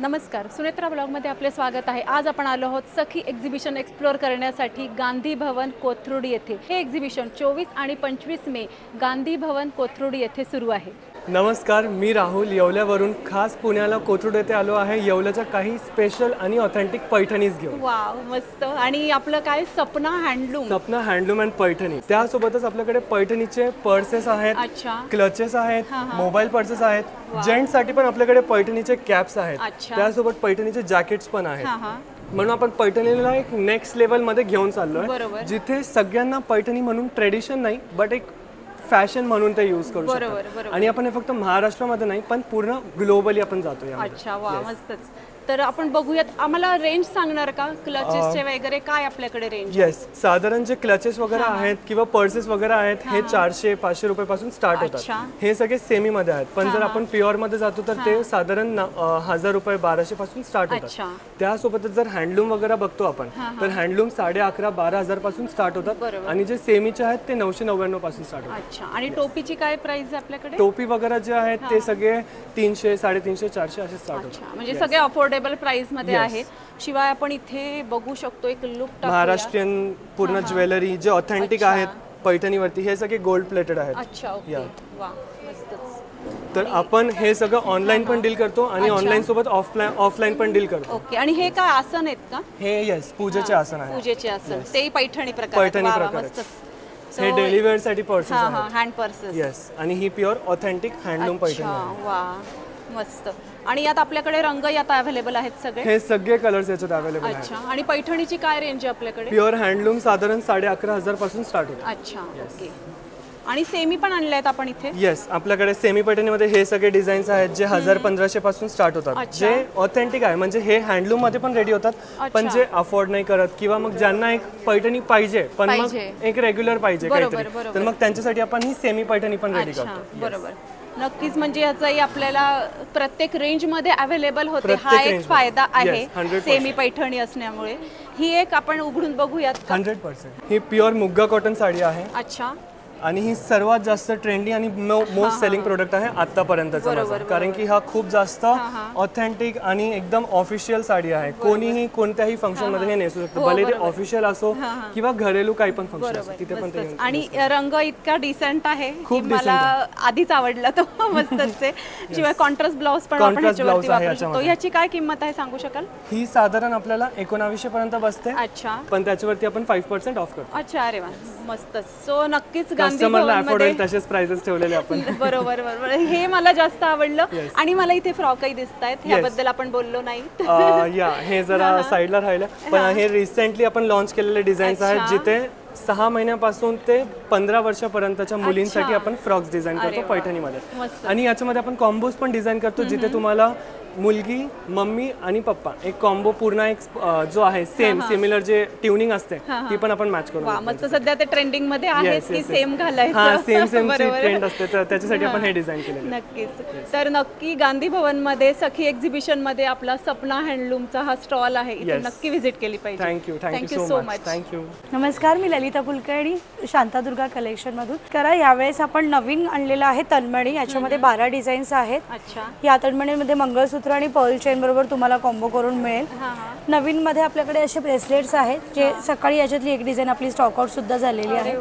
नमस्कार, सुनेत्रा ब्लॉगमध्ये आपले स्वागत आहे। आज आपण आलो आहोत सखी एक्झिबिशन एक्सप्लोर करण्यासाठी गांधी भवन कोथरूड येथे। हे एक्झिबिशन 24 आणि 25 मे गांधी भवन कोथरूड येथे सुरू आहे। नमस्कार, मी राहुल येवल्यावरून खास पुण्याला कोथरूड येथे आलो आहे येवल्याच्या काही स्पेशल आणि ऑथेंटिक पैठणीज घेऊन। वाव, मस्त। आणि आपलं काय सपना हँडलूम अँड पैठणी, त्यासोबतच आपल्याकडे पैठणीचे पर्सेस आहेत, क्लचेस आहेत, मोबाईल पर्सेस आहेत, जेंट्स साठी पण आपल्याकडे पैठणीचे कॅप्स आहेत, त्यासोबत पैठणीचे जॅकेट्स पण आहेत। म्हणून आपण पैठणीला एक नेक्स्ट लेवल मध्ये घेऊन चाललोय, जिथे सगळ्यांना पैठणी म्हणून ट्रेडिशन नाही बट एक फॅशन म्हणून ते यूज करू शकतो। आणि आपण हे फक्त महाराष्ट्रामध्ये नाही पण पूर्ण ग्लोबली आपण जातो। अच्छा, वा, मस्तच। तर आपण बघूयात, आम्हाला रेंज सांगणार का क्लचेसचे वगैरे काय आपल्याकडे रेंज? येस, साधारण जे क्लचेस वगैरे आहेत किंवा पर्सेस वगैरे आहेत हे 400-500 रुपये पासून स्टार्ट होतात। हे सगळे सेमी मध्ये आहेत, पण जर आपण प्युअर मध्ये जातो तर ते साधारण 1000 रुपये 1200 पासून स्टार्ट होतात। त्यासोबतच जर हँडलूम वगैरे बघतो आपण तर हँडलूम 11,500-12,000 पासून स्टार्ट होतात आणि जे सेमीचे आहेत ते 999 पासून स्टार्ट होतात। अच्छा, आणि टोपीची काय प्राइस आहे आपल्याकडे? टोपी वगैरे जे आहेत ते सगळे 300, 350, 400 असे स्टार्ट होतात। म्हणजे सगळे अफोर्डेबल प्राइस मध्ये आहेत। शिवाय आपण इथे बघू शकतो एक लुक महाराष्ट्रीयन पूर्ण ज्वेलरी जे ऑथेंटिक आहेत पैठणीवरती, हे सगळे गोल्ड प्लेटेड आहेत। अच्छा, ओके, वा, मस्तच। तर आपण हे सगळं ऑनलाइन पण डील करतो आणि ऑनलाइन सोबत ऑफलाइन पण डील करतो। ओके, आणि हे काय आसन आहेत का? हे येस, पूजेचे आसन आहे। पूजेचे आसन, ते पैठणी प्रकार। हे डेली वेअर साठी पर्सेस आहेत, हँड पर्सेस। येस, आणि ही प्युअर ऑथेंटिक हँडलूम पैठणी आहे। वा, मस्त। आणि यात आपल्याकडे रंग यात अवेलेबल आहेत सगळे? हे सगळे कलर्स याच्यात अवेलेबल आहेत। अच्छा, आणि पैठणीची काय रेंज आहे आपल्याकडे? प्युअर हँडलूम साधारण 11,500 पासून स्टार्ट होते। अच्छा, ओके। आणि सेमी पण आणले आहेत आपण इथे? येस, आपल्याकडे सेमी पैठणीमध्ये हे सगळे डिझाईन्स आहेत जे 1000-1500 पासून स्टार्ट होतात, जे ऑथेंटिक आहे। म्हणजे हे हँडलूम मध्ये पण रेडी होतात, पण जे अफोर्ड नाही करत किंवा मग ज्यांना एक पैठणी पाहिजे पण मग एक रेग्युलर पाहिजे काहीतरी, तर मग त्यांच्यासाठी आपण ही सेमी पैठणी पण रेडी करतो। बरोबर, नक्कीच। म्हणजे याचाही आपल्याला प्रत्येक रेंज मध्ये अवेलेबल होते, हा एक फायदा आहे सेमी पैठणी असण्यामुळे। ही एक आपण उघडून बघूयात? 100%। ही प्युअर मुग्गा कॉटन साडी आहे। अच्छा, आणि ही सर्वात जास्त ट्रेंडी आणि मोस्ट सेलिंग प्रोडक्ट आहे आतापर्यंतचा, कारण की हा खूप जास्त ऑथेंटिक आणि एकदम ऑफिशियल साडी आहे। कोणीही कोणत्याही फंक्शन मध्ये हे नेसू शकतो, भले ते ऑफिशियल असो किंवा घरेलू काही पण फंक्शन असो तिथे पण ते। आणि रंग इतका डिसेंट आहे की मला आधीच आवडला तो, मस्तच आहे। शिवाय कॉन्ट्रास्ट ब्लाउज पण आपण ह्याच्यावरती वापरू शकतो। ह्याची काय किंमत आहे सांगू शकाल? ही साधारण आपल्याला 1900 पर्यंत बसते। अच्छा, पण त्याच्यावरती आपण 5% ऑफ करतो। अच्छा, अरे वा, मस्तच। सो नक्कीच कस्टमरला अफोर्ड होईल तसेच प्राइसेस ठेवलेले आपण। बरोबर, हे मला जास्त आवडलं। आणि मला इथे फ्रॉकही दिसतायत, ह्याबद्दल आपण बोललो नाही। हे जरा साइडला राहिलं, पण हे रिसेंटली आपण लॉन्च केलेले डिझाईन्स आहेत, जिथे 6 महिन्यापासून ते 15 वर्षापर्यंतच्या मुलींसाठी आपण फ्रॉक्स डिझाईन करतो पैठणीमध्ये। आणि याच्यामध्ये आपण कॉम्बोज पण डिझाईन करतो, जिथे तुम्हाला मुलगी, मम्मी आणि पप्पा एक कॉम्बो पूर्ण एक जो आहे सिमिलर जे ट्यूनिंग असते ती पण आपण मॅच करू। मस्त, सध्या ते ट्रेंडिंग मध्ये आहे की सेम घालायचं, सेम ट्रेंड असते, तर त्याच्यासाठी आपण हे डिझाईन केलेलं आहे। नक्कीच। तर नक्की गांधी भवन मध्ये सखी एक्झिबिशन मध्ये आपला सपना हँडलूमचा हा स्टॉल आहे, इथे नक्की व्हिजिट केली पाहिजे। Thank you so much. थँक्यू। नमस्कार, मी ललिता पुलकर्णी, शांतादुर्गा कलेक्शन मधून। करा, यावेळेस आपण नवीन आणलेलं आहे तन्मणी, याच्यामध्ये 12 डिझाईन्स आहेत। अच्छा, या तन्मणीमध्ये मंगळसूत्र आणि पर्ल चेन बरोबर तुम्हाला कॉम्बो करून मिळेल। नवीन मध्ये आपल्याकडे असे ब्रेसलेट्स आहेत, जे सकाळी याच्यातली एक डिझाईन आपली स्टॉक आउट सुद्धा झालेली आहे।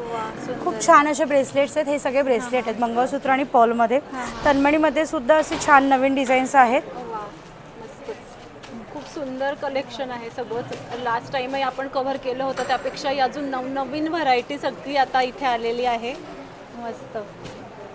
खूप छान असे ब्रेसलेट्स आहेत, हे सगळे ब्रेसलेट आहेत मंगळसूत्र आणि पर्ल मध्ये। तन्मणीमध्ये सुद्धा असे छान नवीन डिझाईन्स आहेत। खूप सुंदर कलेक्शन आहे सगळंच। लास्ट टाइमही आपण कव्हर केलं होतं, त्यापेक्षाही अजून नवनवीन व्हरायटी सगळी आता इथे आलेली आहे। मस्त,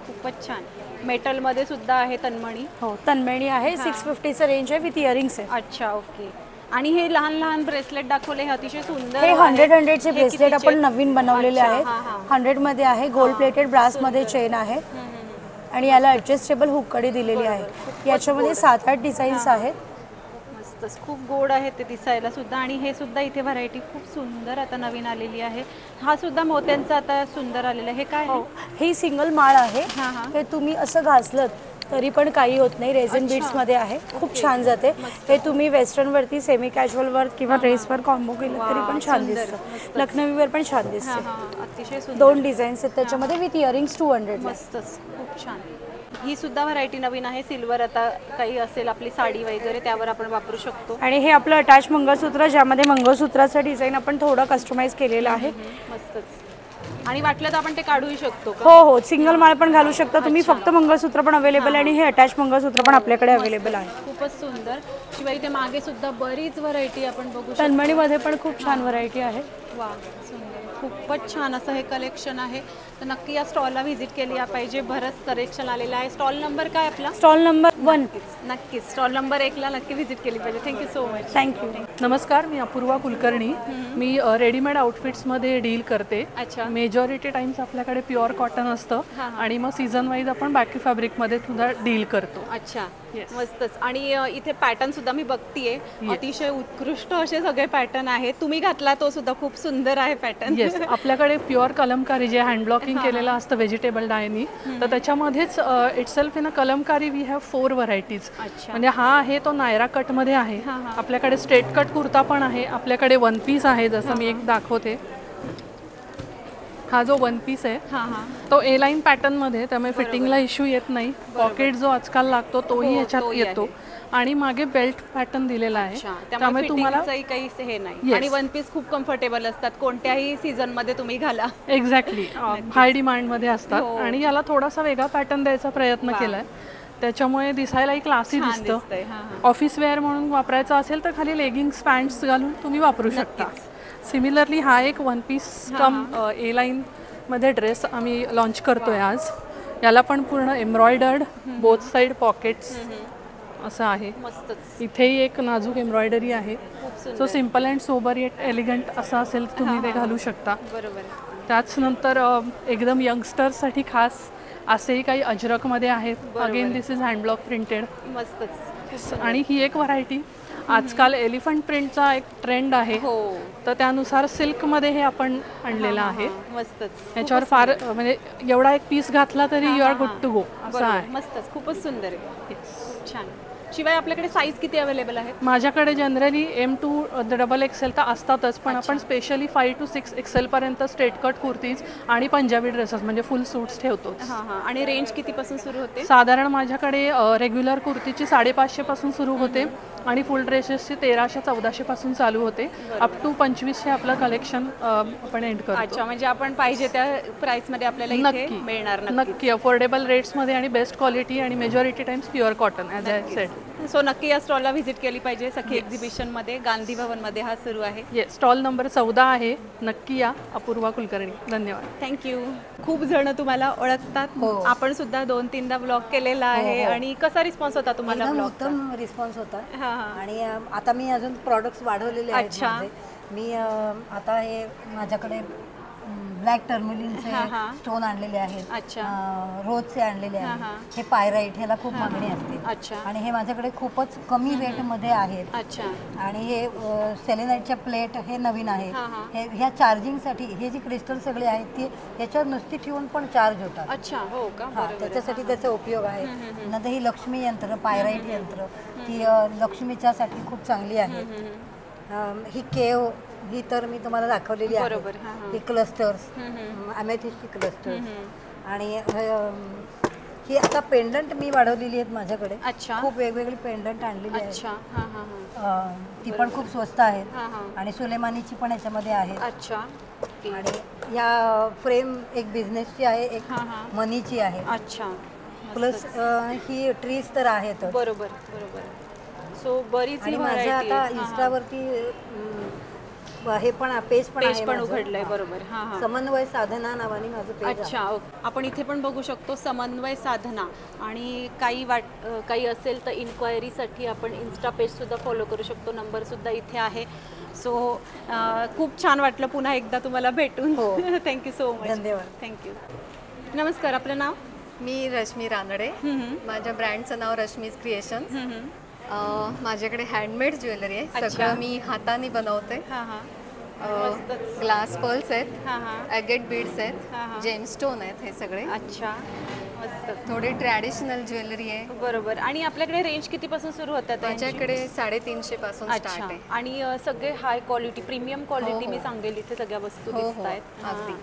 खूपच छान। मेटल मध्ये सुद्धा आहे तन्मणी? हो, तन्मणी आहे, 650चं रेंज आहे, विथ इयरिंग्स आहे। अच्छा, ओके। आणि हे लहान लहान ब्रेसलेट दाखवले, हे अतिशय सुंदर। हे 100चे ब्रेसलेट आपण नवीन बनवलेले आहेत, 100 मध्ये आहे, गोल्ड प्लेटेड ब्रास मध्ये चेन आहे आणि याला ॲडजस्टेबल हुक कडी दिलेली आहे। याच्यामध्ये 7-8 डिझाईन्स आहेत। मस्तच, खूप गोड आहे ते दिसायला सुद्धा। आणि हे सुद्धा इथे व्हरायटी खूप सुंदर आता नवीन आलेली आहे। हा सुद्धा मोत्यांचा आता सुंदर आलेला आहे। हे काय? ही सिंगल माळ आहे, हे तुम्ही असं घासलं तरी पण काही होत नाही, रेझिन बीड्स मध्ये आहे, खूप छान जाते। हे तुम्ही वेस्टर्न वरती, सेमी कॅज्युअल वर किंवा ड्रेसवर कॉम्बो केलं तरी पण छान दिसतं, लखनवीवर पण छान दिसतं। अतिशय सुंदर। 2 डिझाईन्स आहेत त्याच्यामध्ये, विथ इयरिंग्स 200। मस्तच, खूप छान। ही सुद्धा व्हरायटी नवीन आहे. सिल्वर आता काही असेल आपली साडी वगैरे त्यावर आपण वापरू शकतो. आणि हे आपलं अटॅच मंगळसूत्र, ज्यामध्ये मंगळसूत्राचं डिझाईन आपण थोडं कस्टमाइज केलेलं आहे. मस्तच. आणि वाटलं तर आपण ते काढूही शकतो का? हो हो, सिंगल माळ पण घालू शकता तुम्ही. फक्त मंगळसूत्र पण अवेलेबल आहे आणि हे अटॅच मंगळसूत्र पण आपल्याकडे अवेलेबल आहे. खूपच सुंदर. शिवाय इथे मागे सुद्धा बरीच व्हरायटी आपण बघू शकतो. तन्मणीमध्ये पण खूप छान व्हरायटी आहे. वा, सुंदर. खूपच छान असं हे कलेक्शन आहे. तर नक्की या स्टॉलला व्हिजिट केली पाहिजे. बरंच कलेक्शन आलेलं आहे. स्टॉल नंबर काय आपला? Stall number 1. नक्कीच स्टॉल नंबर 1ला नक्की व्हिजिट केली पाहिजे. Thank you so much. थँक्यू. नमस्कार, मी अपूर्वा कुलकर्णी. मी रेडीमेड आउटफिट्समध्ये डील करते. अच्छा. मेजॉरिटी टाइम्स आपल्याकडे प्युअर कॉटन असतं आणि मग सीझन वाईज आपण बाकी फॅब्रिकमध्ये सुद्धा डील करतो. अच्छा, मस्तच. आणि इथे पॅटर्न सुद्धा मी बघतीये, अतिशय उत्कृष्ट असे सगळे पॅटर्न आहेत. तुम्ही घातला तो सुद्धा खूप सुंदर आहे पॅटर्न. येस, आपल्याकडे प्युअर कलमकारी जे हँड ब्लॉकिंग केलेलं असतं व्हेजिटेबल डायनी, तर त्याच्यामध्येच itself in a Kalamkari we have 4 varieties. म्हणजे हा आहे तो नायरा कटमध्ये आहे. आपल्याकडे स्ट्रेट कट कुर्ता पण आहे. आपल्याकडे वन पीस आहे, जसं मी एक दाखवते. हा जो वन पीस आहे तो ए लाईन पॅटर्न मध्ये, त्यामुळे फिटिंगला इश्यू येत नाही. पॉकेट जो आजकाल लागतो तोही ह्याच्यात येतो. आणि मागे बेल्ट पॅटर्न दिलेला आहे, त्यामुळे तुम्हाला काही हे नाही. आणि वन पीस खूप कम्फर्टेबल असतात, कोणत्याही सीझन मध्ये तुम्ही घाला. एक्झॅक्टली, हाय डिमांड मध्ये असतात. आणि याला थोडासा वेगळा पॅटर्न द्यायचा प्रयत्न केलाय, त्याच्यामुळे दिसायलाही क्लासी दिसतं. ऑफिस वेअर म्हणून वापरायचं असेल तर खाली लेगिंग्स पॅन्ट्स घालून तुम्ही वापरू शकता. सिमिलरली हा एक वन पीस कम ए लाईन मध्ये ड्रेस आम्ही लॉन्च करतोय आज. याला पण पूर्ण एम्ब्रॉयडर्ड, बोथ साईड पॉकेट्स असं आहे. इथेही एक नाजूक एम्ब्रॉयडरी आहे. So simple and sober eight elegant असं असेल तर तुम्ही ते घालू शकता. त्याच नंतर एकदम यंगस्टर्ससाठी खास असेही काही अजरकमध्ये आहेत. Again this is hand block printed. मस्तच. आणि ही एक व्हरायटी, आजकाल एलिफंट प्रिंटचा एक ट्रेंड आहे, तर त्यानुसार सिल्कमध्ये हे आपण आणलेलं आहे. मस्तच. याच्यावर फार म्हणजे एवढा एक पीस घातला तरी you are good to go असं आहे. मस्तच, खूपच सुंदर आहे. छान. शिवाय आपल्याकडे साईज किती अवेलेबल आहेत? माझ्याकडे जनरली M to XXL तर असतातच, पण आपण स्पेशली 5 to 6 XL पर्यंत स्ट्रेट कट कुर्तीज आणि पंजाबी ड्रेसेस म्हणजे फुल सूट्स ठेवतो. आणि रेंज कितीपासून सुरू होते? साधारण माझ्याकडे रेग्युलर कुर्तीची 550 पासून सुरू होते आणि फुल ड्रेसेसची 1300-1400 पासून चालू होते. अप टू 2500 आपलं कलेक्शन आपण एंड करतो. अच्छा, म्हणजे आपण पाहिजे त्या प्राइस मध्ये आपल्याला इथे मिळणार. नक्की अफोर्डेबल रेट्स मध्ये आणि बेस्ट क्वालिटी आणि majority times pure cotton as I said. So नक्की या स्टॉलला व्हिजिट केली पाहिजे. सखी एक्झिबिशन मध्ये, गांधी भवन मध्ये हा सुरू आहे. स्टॉल नंबर 14 आहे. नक्की या. अपूर्वा कुलकर्णी. धन्यवाद. थँक्यू. खूप जण तुम्हाला ओळखतात, आपण सुद्धा 2-3दा ब्लॉग केलेला आहे. आणि कसा रिस्पॉन्स होता तुम्हाला? उत्तम रिस्पॉन्स होता. आणि आता मी अजून प्रॉडक्ट्स वाढवलेले आहेत. मी आता हे माझ्याकडे ब्लॅक टर्मलिनचे स्टोन आणलेले आहेत, रोजचे आणलेले आहेत. हे पायराईट, ह्याला खूप मागणी असते आणि हे माझ्याकडे खूपच कमी रेटमध्ये आहेत. आणि हे सेलेनाईटच्या प्लेट हे नवीन आहे. हे ह्या चार्जिंगसाठी हे जी क्रिस्टल सगळे आहेत ती ह्याच्यावर नुसती ठेवून पण चार्ज होतात. त्याच्यासाठी त्याचा उपयोग आहे. नंतर ही लक्ष्मी यंत्र, पायराईट यंत्र, ती लक्ष्मीच्यासाठी खूप चांगली आहे. ही केव, ही तर मी तुम्हाला दाखवलेली आहे. ही क्लस्टर्स, अमेथिस्टची क्लस्टर्स. आणि ही आता पेंडंट मी वाढवलेली आहेत माझ्याकडे. खूप वेगवेगळी पेंडंट आणलेली आहेत. ती पण खूप स्वस्त आहेत. आणि सुलेमानीची पण याच्यामध्ये आहेत. आणि या फ्रेम एक बिझनेसची आहे, एक मनीची आहे. प्लस ही ट्रीज तर आहेत. बरोबर. सो बरीच. आणि माझं आता इन्स्टावरती हे पण पेज पण उघडलंय. बरोबर. समन्वय साधना नावाने माझं पेज. अच्छा, आपण इथे पण बघू शकतो समन्वय साधना. आणि काही असेल तर इन्क्वायरीसाठी आपण इन्स्टा पेज सुद्धा फॉलो करू शकतो. नंबर सुद्धा इथे आहे. सो खूप छान वाटलं पुन्हा एकदा तुम्हाला भेटून. Thank you so much. धन्यवाद. थँक्यू. नमस्कार, आपलं नाव? मी रश्मी रानडे. माझ्या ब्रँडचं नाव रश्मीज क्रिएशन. माझ्याकडे हँडमेड ज्वेलरी आहे. सगळं मी हाताने बनवते. ग्लास पर्ल्स आहेत, ॲगेट बीड्स आहेत, जेमस्टोन आहेत, हे सगळे. थोडे ट्रॅडिशनल ज्वेलरी आहे. बरोबर. आणि आपल्याकडे रेंज कितीपासून सुरू होतात? माझ्याकडे 350 पासून स्टार्ट आहे. आणि सगळे हाय क्वालिटी, प्रीमियम क्वालिटी मी सांगेल इथे सगळ्या वस्तू दिसत आहेत. अगदी.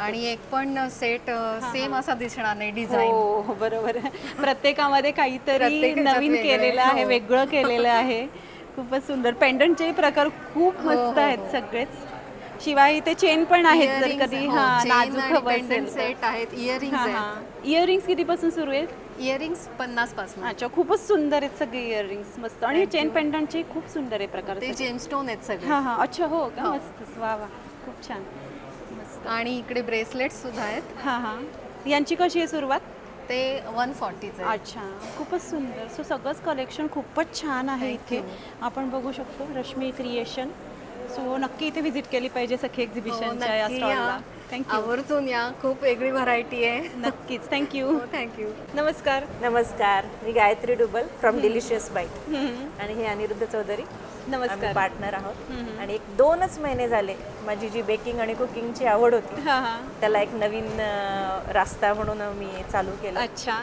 आणि एक पण सेट सेम असा दिसणार नाही डिझाईन. हो बरोबर. प्रत्येकामध्ये काहीतरी नवीन केलेलं आहे, वेगळं केलेलं आहे. खूपच सुंदर. पेंडंटचे प्रकार खूप मस्त आहेत सगळेच. शिवाय इथे चेन पण आहेत जर कधी नाजूक हवं असेल. सेट आहेत. इयरिंग्स कितीपासून सुरू आहेत? इयरिंग्स 50 पासून. अच्छा, खूपच सुंदर आहेत सगळे इयरिंग्स, मस्त. आणि चेन पेंडंटचे खूप सुंदर आहे प्रकार. ते जेमस्टोन आहेत सगळे. हां. अच्छा, हो का? मस्त. वा वा, खूप छान, मस्त. आणि इकडे ब्रेसलेट्स सुद्धा आहेत. हां. यांची कशी आहे सुरुवात? ते 140. अच्छा, खूपच सुंदर. सो सगळंच कलेक्शन खूपच छान आहे इथे. आपण बघू शकतो रश्मी क्रिएशन. सो नक्की इथे व्हिजिट केली पाहिजे सखी एक्झिबिशनच्या या स्टॉलला. थँक्यू. आवर्जून या, खूप वेगळी व्हरायटी आहे. नक्कीच. थँक्यू. थँक्यू. नमस्कार. नमस्कार, मी गायत्री डुबल फ्रॉम डिलिशियस बाईट आणि हे अनिरुद्ध चौधरी. नमस्कार. पार्टनर आहोत. आणि 2च महिने झाले माझी जी बेकिंग आणि कुकिंगची आवड होती त्याला एक नवीन रास्ता म्हणून मी चालू केलं. अच्छा.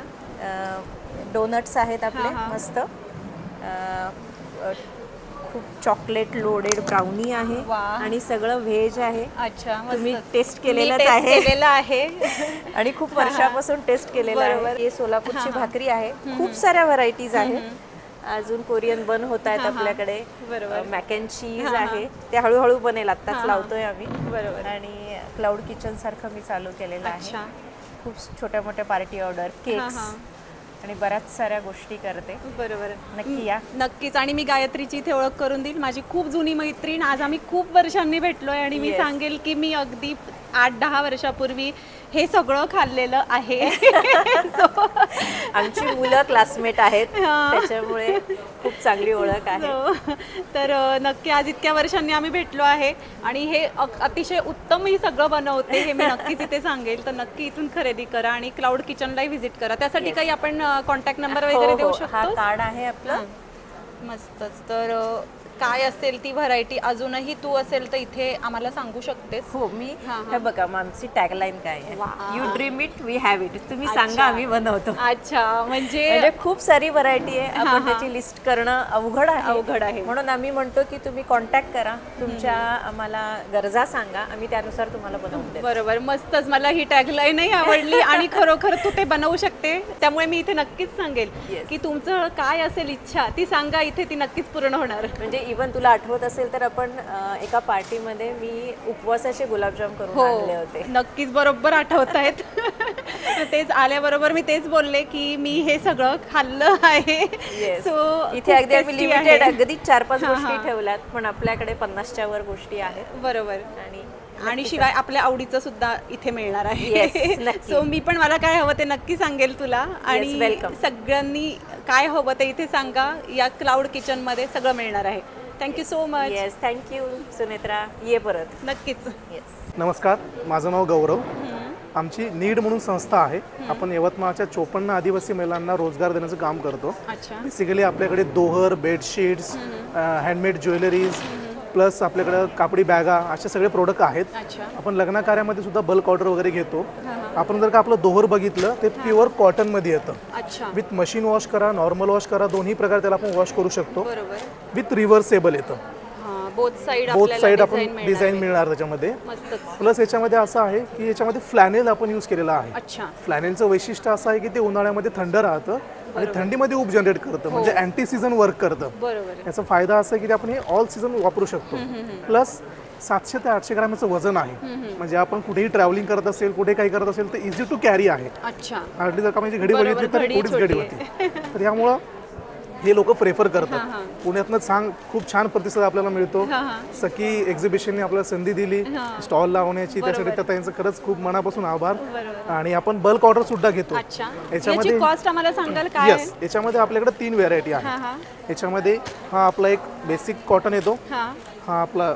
डोनट्स आहेत आपले मस्त. खूप चॉकलेट लोडेड ब्राउनी आहे आणि सगळं व्हेज आहे. अच्छा, तुम्ही टेस्ट केलेलंच आहे आणि खूप वर्षापासून टेस्ट केलेलं आहे. हे सोलापूरची भाकरी आहे. खूप साऱ्या व्हरायटीज आहेत. अजून कोरियन बन होत आहेत आपल्याकडे. मॅक अँड चीज आहे, ते हळूहळू बनेल, आत्ताच लावतोय आम्ही. बरोबर. आणि क्लाउड किचन सारखं मी चालू केलेलं आहे. खूप छोट्या मोठ्या पार्टी ऑर्डर, केक्स आणि बऱ्याच साऱ्या गोष्टी करते. बरोबर. नक्की या. नक्कीच. आणि मी गायत्रीची इथे ओळख करून देईल. माझी खूप जुनी मैत्रीण. आज आम्ही खूप वर्षांनी भेटलोय आणि मी सांगेल की मी अगदी 8-10 वर्षापूर्वी हे सगळं खाल्लेलं आहे. आमची मुलं क्लासमेट आहेत त्याच्यामुळे खूप चांगली ओळख आहे. तर नक्की आज इतक्या वर्षांनी आम्ही भेटलो आहे आणि हे अतिशय उत्तम ही सगळं बनवते हे मी नक्कीच इथे सांगेल. तर नक्की इथून खरेदी करा आणि क्लाउड किचनलाही व्हिजिट करा. त्यासाठी काही आपण कॉन्टॅक्ट नंबर वगैरे देऊ शकतो? हा कार्ड आहे आपलं. मस्तच. तर काय असेल ती व्हरायटी अजूनही तू असेल तर इथे आम्हाला सांगू शकतेस. हो, मी हे बघा आमची टॅगलाईन काय आहे, you dream it we have it. तुम्ही सांगा, आम्ही बनवतो. अच्छा, म्हणजे खूप सारी व्हरायटी आहे. आपण त्याची लिस्ट करणं अवघड आहे. म्हणून आम्ही म्हणतो की तुम्ही कॉन्टॅक्ट करा, तुमच्या आम्हाला गरजा सांगा, आम्ही त्यानुसार तुम्हाला बनवून देतो. बरोबर. मस्तच. मला ही टॅगलाईनही आवडली आणि खरोखर तू ते बनवू शकते. त्यामुळे मी इथे नक्कीच सांगेल की तुमचं काय असेल इच्छा ती सांगा, इथे ती नक्कीच पूर्ण होणार. म्हणजे इवन तुला आठवत असेल तर आपण एका पार्टीमध्ये मी उपवासाचे गुलाबजाम करून आणले होते. नक्कीच, बरोबर आठवत आहेत. तेच आल्याबरोबर मी तेच बोलले की मी हे सगळं खाल्लं आहे. सो इथे अगदी आम्ही लिमिटेड अगदी 4-5 गोष्टी ठेवल्यात, पण आपल्याकडे 50च्या वर गोष्टी आहेत. बरोबर. आणि शिवाय आपल्या आवडीचं सुद्धा इथे मिळणार आहे. सो मी पण मला काय हवं ते नक्की सांगेल तुला. आणि सगळ्यांनी काय हवं ते इथे सांगा. या क्लाउड किचन मध्ये सगळं मिळणार आहे. Thank you so much. Yes, thank you Sunetra. ये परत. नक्कीच. नमस्कार, माझं नाव गौरव. आमची नीड म्हणून संस्था आहे. आपण यवतमाळच्या 54 आदिवासी महिलांना रोजगार देण्याचं काम करतो. बेसिकली आपल्याकडे दोहर, बेडशीट्स, हँडमेड ज्वेलरीज प्लस आपल्याकडे कापडी बॅगा असे सगळे प्रोडक्ट आहेत. आपण लग्न कार्यामध्ये सुद्धा बल्क ऑर्डर वगैरे घेतो. आपण जर का आपलं दोहर बघितलं ते प्युअर कॉटनमध्ये येतं. विथ मशीन वॉश करा, नॉर्मल वॉश करा, दोन्ही प्रकार त्याला आपण वॉश करू शकतो. विथ रिव्हर्सेबल येतं. बोथ साईड आपण डिझाईन मिळणार त्याच्यामध्ये. प्लस याच्यामध्ये असं आहे की याच्यामध्ये फ्लॅनेल आपण यूज केलेला आहे. फ्लॅनेलचं वैशिष्ट्य असं आहे की ते उन्हाळ्यामध्ये थंड राहतं आणि थंडीमध्ये ऊब जनरेट करतं, म्हणजे अँटी सीझन वर्क करतं. याचा फायदा असा आहे की आपण हे ऑल सीझन वापरू शकतो. प्लस 700 ते 800 ग्रॅमचं वजन आहे. म्हणजे आपण कुठेही ट्रॅव्हलिंग करत असेल, कुठे काही करत असेल तर इझी टू कॅरी आहे. हार्डली जर का म्हणजे घडी बघितली तर थोडीच घडी होती. तर यामुळं हे लोक प्रेफर करतात. पुण्यातनं खूप छान प्रतिसाद आपल्याला मिळतो. सखी एक्झिबिशनने आपल्याला संधी दिली स्टॉल लावण्याची, त्यासाठी त्या त्यांचं खरंच खूप मनापासून आभार. आणि आपण बल्क ऑर्डर सुद्धा घेतो. याच्यामध्ये कॉस्ट आम्हाला सांगाल काय? यस, याच्यामध्ये आपल्याकडे 3 व्हेरायटी आहेत. याच्यामध्ये हा आपला एक बेसिक कॉटन येतो, हा आपला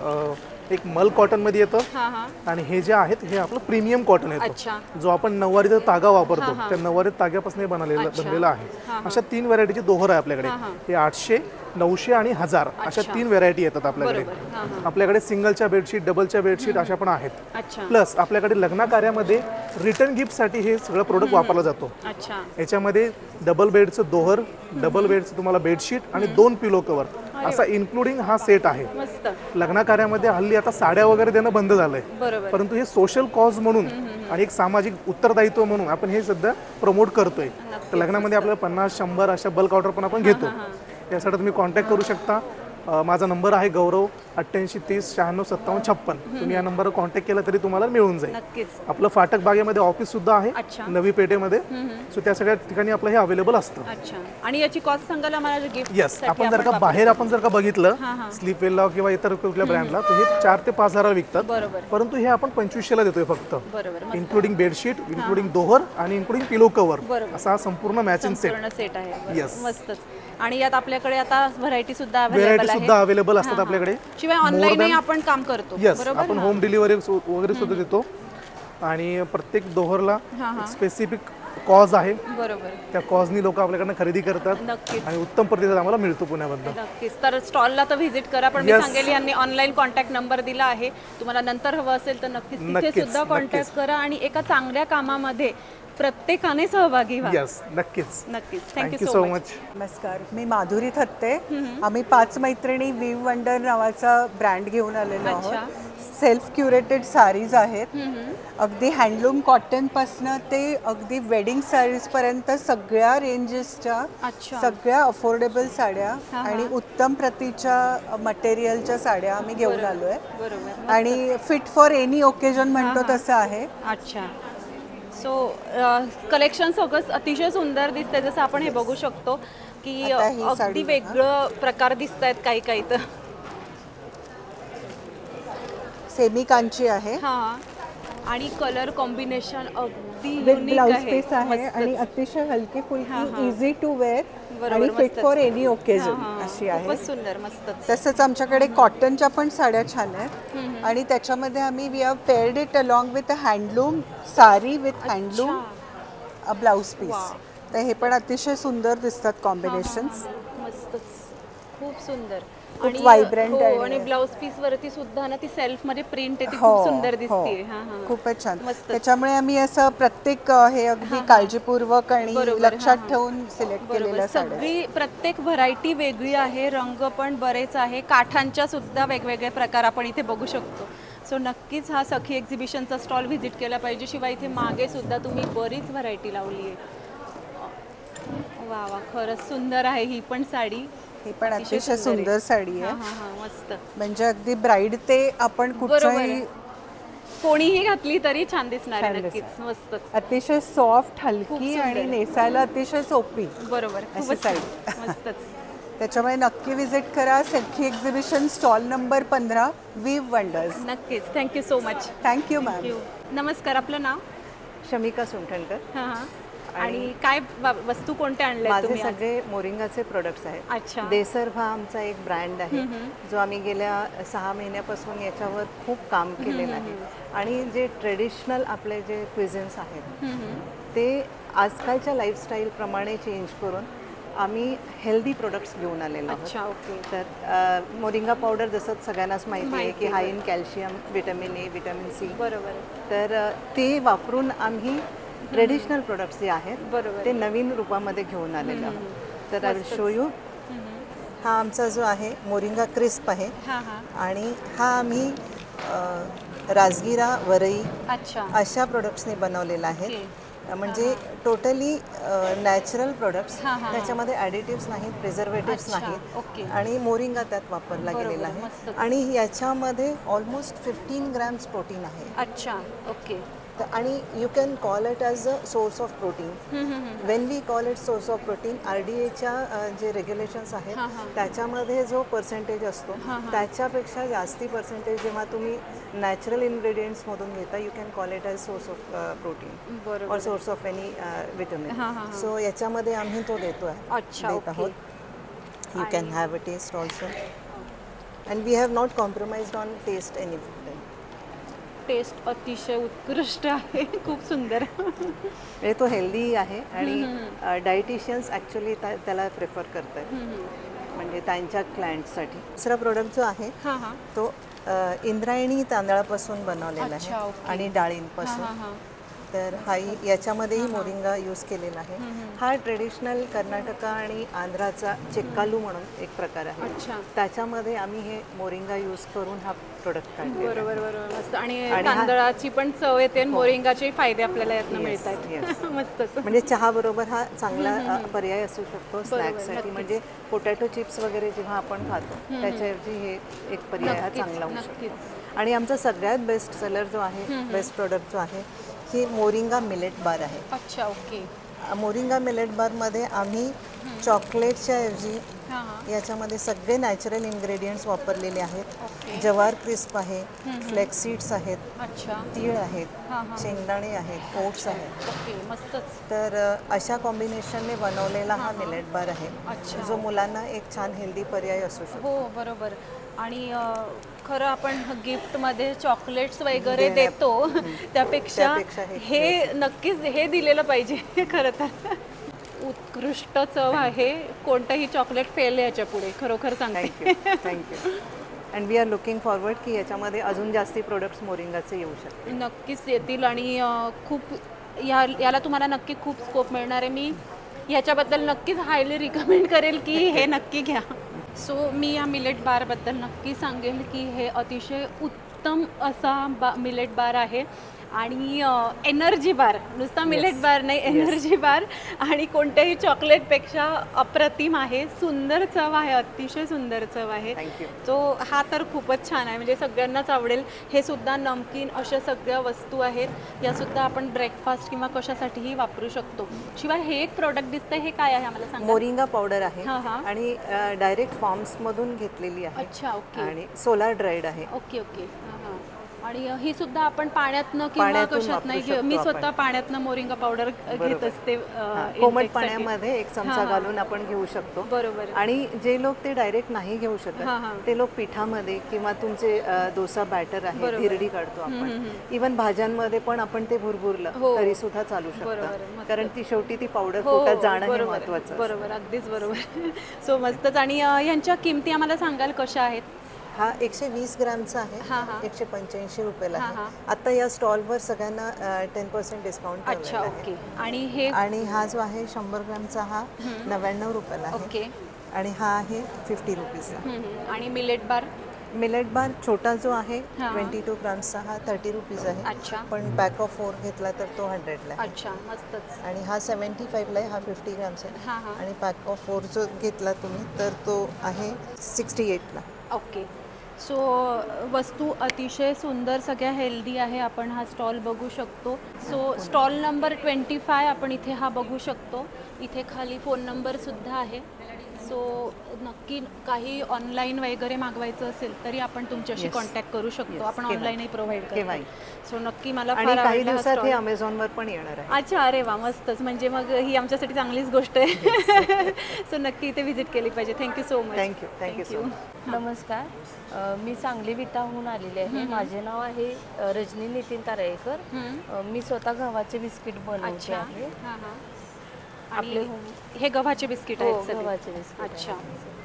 एक मल कॉटन मध्ये येतं, आणि हे जे आहेत हे आपलं प्रीमियम कॉटन येतं, जो आपण नऊवारीचा तागा वापरतो त्या नऊवारी ताग्यापासून बनलेला आहे. अशा 3 व्हरायटीचे दोहर आहे आपल्याकडे. हे 800, 900 आणि 1000 अशा 3 व्हरायटी येतात आपल्याकडे. आपल्याकडे सिंगलच्या बेडशीट, डबलच्या बेडशीट अशा पण आहेत. प्लस आपल्याकडे लग्न कार्यामध्ये रिटर्न गिफ्टसाठी हे सगळं प्रोडक्ट वापरला जातो. याच्यामध्ये डबल बेडचं दोहर, डबल बेडचं तुम्हाला बेडशीट आणि 2 पिलो कवर असा इन्क्लुडिंग हा सेट आहे. मस्त. लग्न कार्यामध्ये हल्ली आता साड्या वगैरे देणं बंद झालंय, परंतु हे सोशल कॉज म्हणून आणि एक सामाजिक उत्तरदायित्व म्हणून आपण हे सध्या प्रमोट करतोय. तर लग्नामध्ये आपल्याला 50-100 अशा बल्क ऑर्डर पण आपण घेतो. यासाठी तुम्ही कॉन्टॅक्ट करू शकता. माझा नंबर आहे गौरव 8830965756. तुम्ही या नंबरवर कॉन्टॅक्ट केला तरी तुम्हाला मिळून जाईल. आपलं फाटक बागेमध्ये ऑफिस सुद्धा आहे नवी पेठेमध्ये, सो त्या सगळ्या ठिकाणी आपलं हे अवेलेबल असतं. आणि याची कॉस्ट सांगायला मला गिफ्ट. येस, आपण जर का बाहेर आपण जर का बघितलं स्लीपवेलला किंवा इतर कुठल्या ब्रँडला तर हे 4 ते 5 हजाराला विकतात, परंतु हे आपण 2500ला देतोय फक्त, इन्क्लुडिंग बेडशीट, इन्क्लुडिंग दोहर आणि इन्क्लुडिंग पिलो कव्हर असा हा संपूर्ण मॅचिंग सेट आहे. येस, मस्तच. आणि यात आपल्याकडे आता व्हरायटी सुद्धा अवेलेबल असतात आपल्याकडे. शिवाय ऑनलाईनही आपण काम करतो. येस, आपण होम डिलिव्हरी वगैरे सुद्धा देतो. आणि प्रत्येक दोहरला स्पेसिफिक कॉज आहे, त्या कॉजनी लोक आपल्याकडनं खरेदी करतात आणि उत्तम प्रतिसाद आम्हाला मिळतो पुण्यामध्ये. नक्कीच. तर स्टॉलला तर व्हिजिट करा, पण मी सांगेल यांनी ऑनलाईन कॉन्टॅक्ट नंबर दिला आहे, तुम्हाला नंतर हवं असेल तर नक्कीच तिथे सुद्धा कॉन्टॅक्ट करा आणि एका चांगल्या कामामध्ये प्रत्येकाने सहभागी व्हा. नक्कीच. Thank you so much. नमस्कार, मी माधुरी थत्ते. आम्ही 5 मैत्रिणी वीव वंडर नावाचा ब्रँड घेऊन आलेलो आहोत. सेल्फ क्युरेटेड साडीज आहेत, अगदी हँडलूम कॉटन पासनं ते अगदी वेडिंग साडीज पर्यंत सगळ्या रेंजेसच्या सगळ्या अफोर्डेबल साड्या आणि उत्तम प्रतीच्या मटेरियलच्या साड्या आम्ही घेऊन आलोय. आणि फिट फॉर एनी ओकेजन म्हणतो तसं आहे. अच्छा. सो कलेक्शन सगळं अतिशय सुंदर दिसतंय. जसं आपण हे बघू शकतो की अगदी वेगळं प्रकार दिसत आहेत काही काही. तर सेमी कांची आहे आणि कलर कॉम्बिनेशन अगदी ब्लाउज पीस आहे आणि अतिशय हलकी फुलकी, इझी टू वेअर आणि फिट फॉर एनी ओकेजन अशी आहे. सुंदर, मस्त. तसंच आमच्याकडे कॉटनच्या पण साड्या छान आहेत आणि त्याच्यामध्ये आम्ही we have paired it along with a handloom sari with handloom blouse piece. तर हे पण अतिशय सुंदर दिसतात कॉम्बिनेशन्स. मस्तच, खूप सुंदर. खूप व्हायब्रंट आहे आणि ब्लाउज पीस वरती सुद्धा ना ती सेल्फ मध्ये प्रिंट आहे, ती खूप सुंदर दिसते. खूपच छान. त्याच्यामुळे आम्ही असं प्रत्येक हे अगदी काळजीपूर्वक आणि लक्षात ठेवून सिलेक्ट केलेल्या साड्या. सगळी प्रत्येक व्हरायटी वेगळी आहे, रंग पण बरेच आहे, काठांच्या सुद्धा वेगवेगळे प्रकार आपण इथे बघू शकतो. सो नक्कीच हा सखी एक्झिबिशनचा स्टॉल व्हिजिट केला पाहिजे. शिवाय इथे मागे सुद्धा तुम्ही बरीच व्हरायटी लावली आहे. वा वा, खरंच सुंदर आहे ही पण साडी. ही पण अतिशय सुंदर साडी आहे. मस्त. म्हणजे अगदी ब्राईड ते आपण कुठच्याही कोणीही घातली तरी छान दिसणार आहे. नक्कीच, मस्त. अतिशय सॉफ्ट, हलकी आणि नेसायला अतिशय सोपी. बरोबर, अशी साडी. मस्तच. त्याच्यामुळे नक्की विजिट करा Sakhi exhibition stall number 15 weave wonders. नक्कीच. Thank you so much. Thank you ma'am. नमस्कार, आपलं नाव? शमिका सुंठणकर. आणि काय वस्तू कोणत्या आणल्या? माझे सगळे मोरिंगाचे प्रोडक्ट्स आहेत. अच्छा. देसर्भ हा आमचा एक ब्रँड आहे जो आम्ही गेल्या 6 महिन्यापासून याच्यावर खूप काम केलेलं आहे. आणि जे ट्रेडिशनल आपले जे क्विझिन्स आहेत ते आजकालच्या लाईफस्टाईलप्रमाणे चेंज करून आम्ही हेल्दी प्रोडक्ट्स घेऊन आलेलो आहोत. तर मोरिंगा पावडर जसं सगळ्यांनाच माहिती आहे की high in calcium, vitamin A, vitamin C. बरोबर. तर ते वापरून आम्ही ट्रेडिशनल प्रोडक्ट्स जे आहेत ते नवीन रूपामध्ये घेऊन आलेले आहोत. तर आय विल शो यू. हा आमचा जो आहे मोरिंगा क्रिस्प आहे आणि हा आम्ही राजगिरा, वरई अशा प्रोडक्ट्सने बनवलेला आहे. म्हणजे टोटली नॅचरल प्रोडक्ट्स, त्याच्यामध्ये ॲडिटिव्स नाहीत, प्रिझर्वेटिव्स नाहीत आणि मोरिंगा त्यात वापरला गेलेला आहे. आणि याच्यामध्ये ऑलमोस्ट 15 ग्रॅम्स प्रोटीन आहे. अच्छा, ओके. आणि you can call it as a source of protein. When we call it source of protein, RDAच्या जे रेग्युलेशन्स आहेत त्याच्यामध्ये जो पर्सेंटेज असतो त्याच्यापेक्षा जास्ती पर्सेंटेज जेव्हा तुम्ही नॅचरल इन्ग्रेडियंट्समधून घेता, you can call it as source of protein और source of any vitamin. So याच्यामध्ये आम्ही तो देतो आहोत. You can have a taste also and we have not compromised on taste any. Taste अतिशय उत्कृष्ट आहे, खूप सुंदर. म्हणजे तो हेल्दी आहे आणि डायटिशियन्स ॲक्च्युली त्याला प्रेफर करतात म्हणजे त्यांच्या क्लायंटसाठी. दुसरा प्रोडक्ट जो आहे तो इंद्रायणी तांदळापासून बनवलेला आहे आणि डाळींपासून. तर याच्यामध्येही मोरिंगा यूज केलेला आहे. हा ट्रेडिशनल कर्नाटका आणि आंध्राचा चेक्कालू म्हणून एक प्रकार आहे. त्याच्यामध्ये आम्ही हे मोरिंगा यूज करून हा प्रोडक्ट काढतो. बरोबर बरोबर मस्त. आणि तांदळाची पण चव येते, मोरिंगाचे फायदे आपल्याला यातनं मिळतात. मस्तच. म्हणजे चहा बरोबर हा चांगला पर्याय असू शकतो स्नॅक्ससाठी. म्हणजे पोटॅटो चिप्स वगैरे जेव्हा आपण खातो त्याच्याऐवजी हे एक पर्याय हा चांगला होऊ शकतो. आणि आमचा सगळ्यात बेस्ट सेलर जो आहे, बेस्ट प्रोडक्ट जो आहे, ही मोरिंगा मिलेट बार आहे. अच्छा, ओके. मोरिंगा मिलेट बारमध्ये आम्ही चॉकलेटच्या ऐवजी याच्यामध्ये सगळे नॅचरल इन्ग्रेडियंट्स वापरलेले आहेत. जवार क्रिस्प आहे, फ्लेक्स सीड्स आहेत, तीळ आहेत, शेंगदाणे आहेत, ओट्स आहेत. तर अशा कॉम्बिनेशनने बनवलेला हा मिलेट बार आहे, जो मुलांना एक छान हेल्दी पर्याय असू शकतो. हो बरोबर. आणि खरं आपण गिफ्टमध्ये चॉकलेट्स वगैरे देतो त्यापेक्षा हे नक्कीच हे दिलेलं पाहिजे. खरं तर उत्कृष्ट चव आहे, कोणतंही चॉकलेट फेल याच्या पुढे, खरोखर सांगते. Thank you. And we are looking forward की याच्यामध्ये अजून जास्ती प्रोडक्ट्स मोरिंगाचे येऊ शकते. नक्कीच येतील आणि खूप याला तुम्हाला नक्की खूप स्कोप मिळणार आहे. मी ह्याच्याबद्दल नक्कीच हायली रिकमेंड करेल की हे नक्की घ्या. सो मी या मिलेट बारबद्दल नक्की सांगेल की हे अतिशय उत्तम असा मिलेट बार आहे आणि एनर्जी बार, नुसता मिलेट बार नाही, एनर्जी बार. आणि कोणत्याही चॉकलेटपेक्षा अप्रतिम आहे. सुंदर चव आहे, अतिशय सुंदर चव आहे. तो हा तर खूपच छान आहे, म्हणजे सगळ्यांनाच आवडेल. हे सुद्धा नमकीन अशा सगळ्या वस्तू आहेत, यासुद्धा आपण ब्रेकफास्ट किंवा कशासाठीही वापरू शकतो. शिवाय हे एक प्रोडक्ट दिसतंय, हे काय आहे आम्हाला सांगा. मोरिंगा पावडर आहे आणि डायरेक्ट फार्म्समधून घेतलेली आहे. अच्छा, ओके. आणि सोलार ड्राईड आहे. Okay okay. आणि ही सुद्धा आपण पाण्यातनं किंवा कशात नाही, मी स्वतः पाण्यातनं मोरिंगा पावडर घेत असते. कोमट पाण्यामध्ये एक चमचा घालून आपण घेऊ शकतो. बरोबर. आणि जे लोक ते डायरेक्ट नाही घेऊ शकत ते लोक पिठामध्ये किंवा तुमचे डोसा बॅटर आहे, धिरडी काढतो आपण, इव्हन भाज्यांमध्ये पण आपण ते भुरभुरलं तरी सुद्धा चालू शकतं, कारण ती शेवटी ती पावडर पोटात जाणं हे महत्वाचं. बरोबर, अगदीच बरोबर. सो मस्तच. आणि यांच्या किमती आम्हाला सांगाल कशा आहेत. हा 120 ग्रामचा आहे, 185 रुपयाला आहे. आता या स्टॉलवर सगळ्यांना 10% डिस्काउंट. अच्छा, ओके. आणि हा जो आहे 100 ग्रामचा हा 99 रुपयाला आहे. ओके. आणि हा आहे 50 रुपीजचा. आणि मिलेट बार छोटा जो आहे 22 ग्रामचा हा 30 रुपीज आहे. अच्छा. पण पॅक ऑफ 4 घेतला तर तो 100 ला आहे. अच्छा, मस्तच. आणि हा 75 ला आहे, हा 50 ग्रामचा आहे. आणि पॅक ऑफ 4 जो घेतला तुम्ही तर तो आहे 68 ला. ओके. सो वस्तू अतिशय सुंदर, सगळ्या हेल्दी आहे. आपण हा स्टॉल बघू शकतो. सो स्टॉल नंबर 25 आपण इथे हा बघू शकतो. इथे खाली फोन नंबरसुद्धा आहे. सो नक्की काही ऑनलाईन वगैरे मागवायचं असेल तरी आपण तुमच्याशी कॉन्टॅक्ट करू शकतो. आपण ऑनलाईनही प्रोव्हाइड करतो. सो नक्की मला फार काही दिवसात हे अमेझॉनवर पण येणार आहे. अच्छा, अरे वा, मस्तच. म्हणजे मग ही आमच्यासाठी चांगलीच गोष्ट आहे. सो नक्की इथे व्हिजिट केली पाहिजे. Thank you so much. थँक्यू. नमस्कार, मी सांगली विटाहून आलेली आहे. माझे नाव आहे रजनी नितीन तारेकर. मी स्वतः गव्हाचे बिस्किट बनवते आहे. आपले हे गव्हाचे बिस्किट आहेत. गव्हाचे बिस्किट. अच्छा.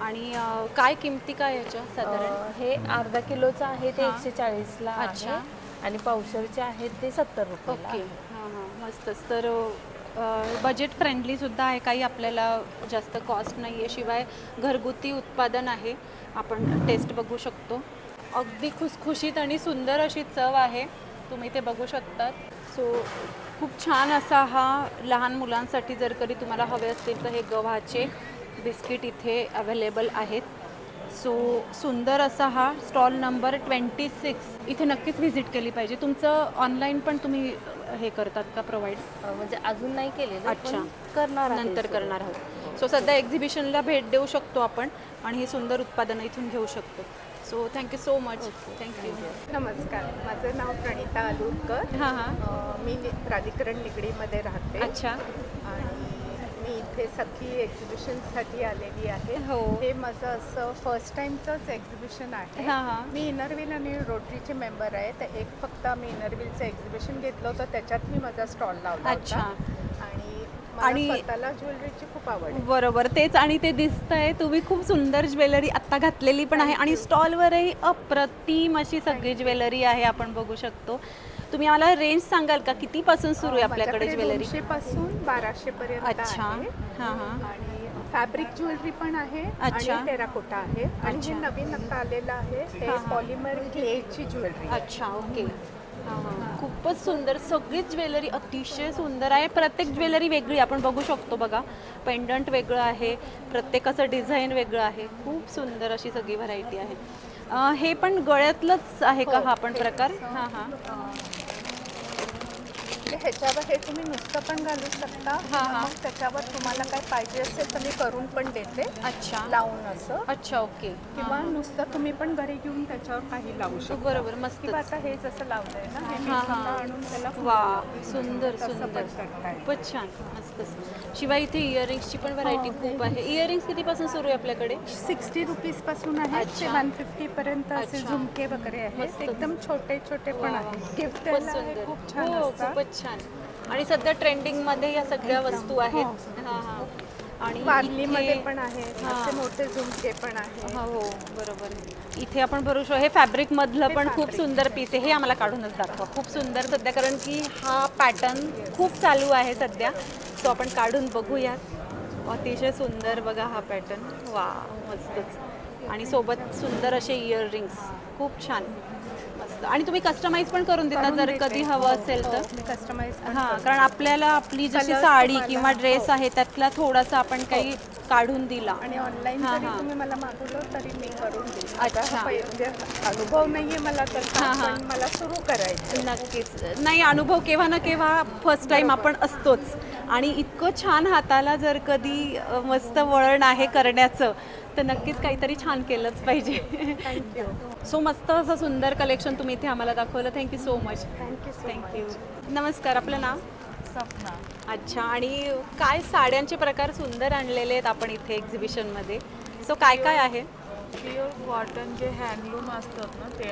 आणि काय किमती काय याच्या साधारण. हे अर्धा किलोचं आहे ते 140 ला आहे आणि पावशेरचे आहेत ते 70 रुपये. ओके. मस्तच. तर बजेट फ्रेंडली सुद्धा आहे, काही आपल्याला जास्त कॉस्ट नाही आहे. शिवाय घरगुती उत्पादन आहे. आपण टेस्ट बघू शकतो. अगदी खुसखुशीत आणि सुंदर अशी चव आहे, तुम्ही ते बघू शकतात. सो खूप छान असा हा लहान मुलांसाठी जर कधी तुम्हाला हवे असतील तर हे गव्हाचे बिस्किट इथे अवेलेबल आहेत. सो सुंदर असा हा स्टॉल नंबर 26 इथे नक्कीच व्हिजिट केली पाहिजे. तुमचं ऑनलाईन पण तुम्ही हे करतात का प्रोव्हाइड. म्हणजे अजून नाही केलेलं. अच्छा, करणार, नंतर करणार आहोत. सो सध्या एक्झिबिशनला भेट देऊ शकतो आपण आणि हे सुंदर उत्पादनं इथून घेऊ शकतो. So thank you so much. Thank you. नमस्कार, माझं नाव प्रणिता अलूरकर. मी प्राधिकरण निगडीमध्ये राहते. अच्छा. आणि मी इथे सखी एक्झिबिशनसाठी आलेली आहे. हे माझं असं फर्स्ट टाईमचंच एक्झिबिशन आहे. मी इनरव्हील आणि रोटरीचे मेंबर आहे. तर एक फक्त आम्ही इनरव्हीलचं एक्झिबिशन घेतलं होतं, त्याच्यात मी माझा स्टॉल लावला होता. आणि स्वतःला ज्वेलरीची खूप आवड. बरोबर, तेच. आणि ते दिसतंय तुम्ही खूप सुंदर ज्वेलरी आत्ता घातलेली पण आहे आणि स्टॉलवरही अप्रतिम अशी सगळी ज्वेलरी आहे, आपण बघू शकतो. तुम्ही आम्हाला रेंज सांगाल का कितीपासून सुरू आहे आपल्याकडे ज्वेलरी? 200 पासून 1200 पर्यंत अच्छा. हां हां. आणि फॅब्रिक ज्वेलरी पण आहे आणि टेराकोटा आहे आणि हे नवीन आता आलेलं आहे हे पॉलिमर क्लेची ज्वेलरी. अच्छा ओके. खूपच सुंदर, सगळीच ज्वेलरी अतिशय सुंदर आहे. प्रत्येक ज्वेलरी वेगळी आपण बघू शकतो बघा. पेंडंट वेगळं आहे, प्रत्येकाचं डिझाईन वेगळं आहे. खूप सुंदर अशी सगळी व्हरायटी आहे. हे पण गळ्यातलंच आहे का हा पण प्रकार? हां हां. ह्याच्यावर हे तुम्ही नुसतं पण घालू शकता. मग त्याच्यावर तुम्हाला काय पाहिजे असेल तर मी करून पण देते. अच्छा. लावून असं. अच्छा ओके. किंवा नुसतं तुम्ही पण घरी घेऊन त्याच्यावर काही लावू शकता. बरोबर, मस्त. किंवा आता हे जसं लावलंय ना हे मी स्वतः आणून त्याला वा सुंदर सुंदर, खूपच छान, मस्त. शिवाय इथे इयरिंग्सची पण व्हरायटी खूप आहे. इयरिंग्स कितीपासून सुरू आहे आपल्याकडे? 60 रुपीज पासून आहे ते 150 पर्यंत असे झुमके वगैरे आहेत. एकदम छोटे छोटे पण आहेत. गिफ्ट खूप छान असतात. खूपच छान. आणि सध्या ट्रेंडिंग मध्ये या सगळ्या वस्तू आहेत. हां हां. आणि वारलीमध्ये पण आहेत, असे मोठे झुमके पण आहेत. हो बरोबर. इथे आपण भरू शकतो. हे फॅब्रिक मधलं पण खूप सुंदर पीस आहे. हे आम्हाला काढूनच दाखवा. खूप सुंदर सध्या, कारण की हा पॅटर्न खूप चालू आहे सध्या. तो आपण काढून बघूयात. अतिशय सुंदर बघा हा पॅटर्न. वा मस्तच. आणि सोबत सुंदर असे इयररिंग्स, खूप छान, मस्त. आणि तुम्ही कस्टमाइज पण करून देता जर कधी हवं असेल तर? कस्टमाइज. हां, कारण आपल्याला आपली जशी साडी किंवा ड्रेस आहे त्यातला थोडासा आपण काही काढून दिला आणि ऑनलाईन जरी तुम्ही मला मागवलं तरी मी करून देईन. अच्छा. अनुभव नाहीये मला तर पण मला सुरू करायचं. नक्कीच. नाही, अनुभव केव्हा ना केव्हा फर्स्ट टाइम आपण असतोच. आणि इतकं छान हाताला जर कधी मस्त वळण आहे करण्याचं तर नक्कीच काहीतरी छान केलंच पाहिजे. थँक्यू. सो मस्त असं सुंदर कलेक्शन तुम्ही इथे आम्हाला दाखवलं. Thank you so much. थँक्यू. नमस्कार, आपलं नाव? सपना. अच्छा. आणि काय साड्यांचे प्रकार सुंदर आणलेले आहेत आपण इथे एक्झिबिशनमध्ये. सो काय काय आहे? प्युअर कॉटन जे हँडलूम असतात ना ते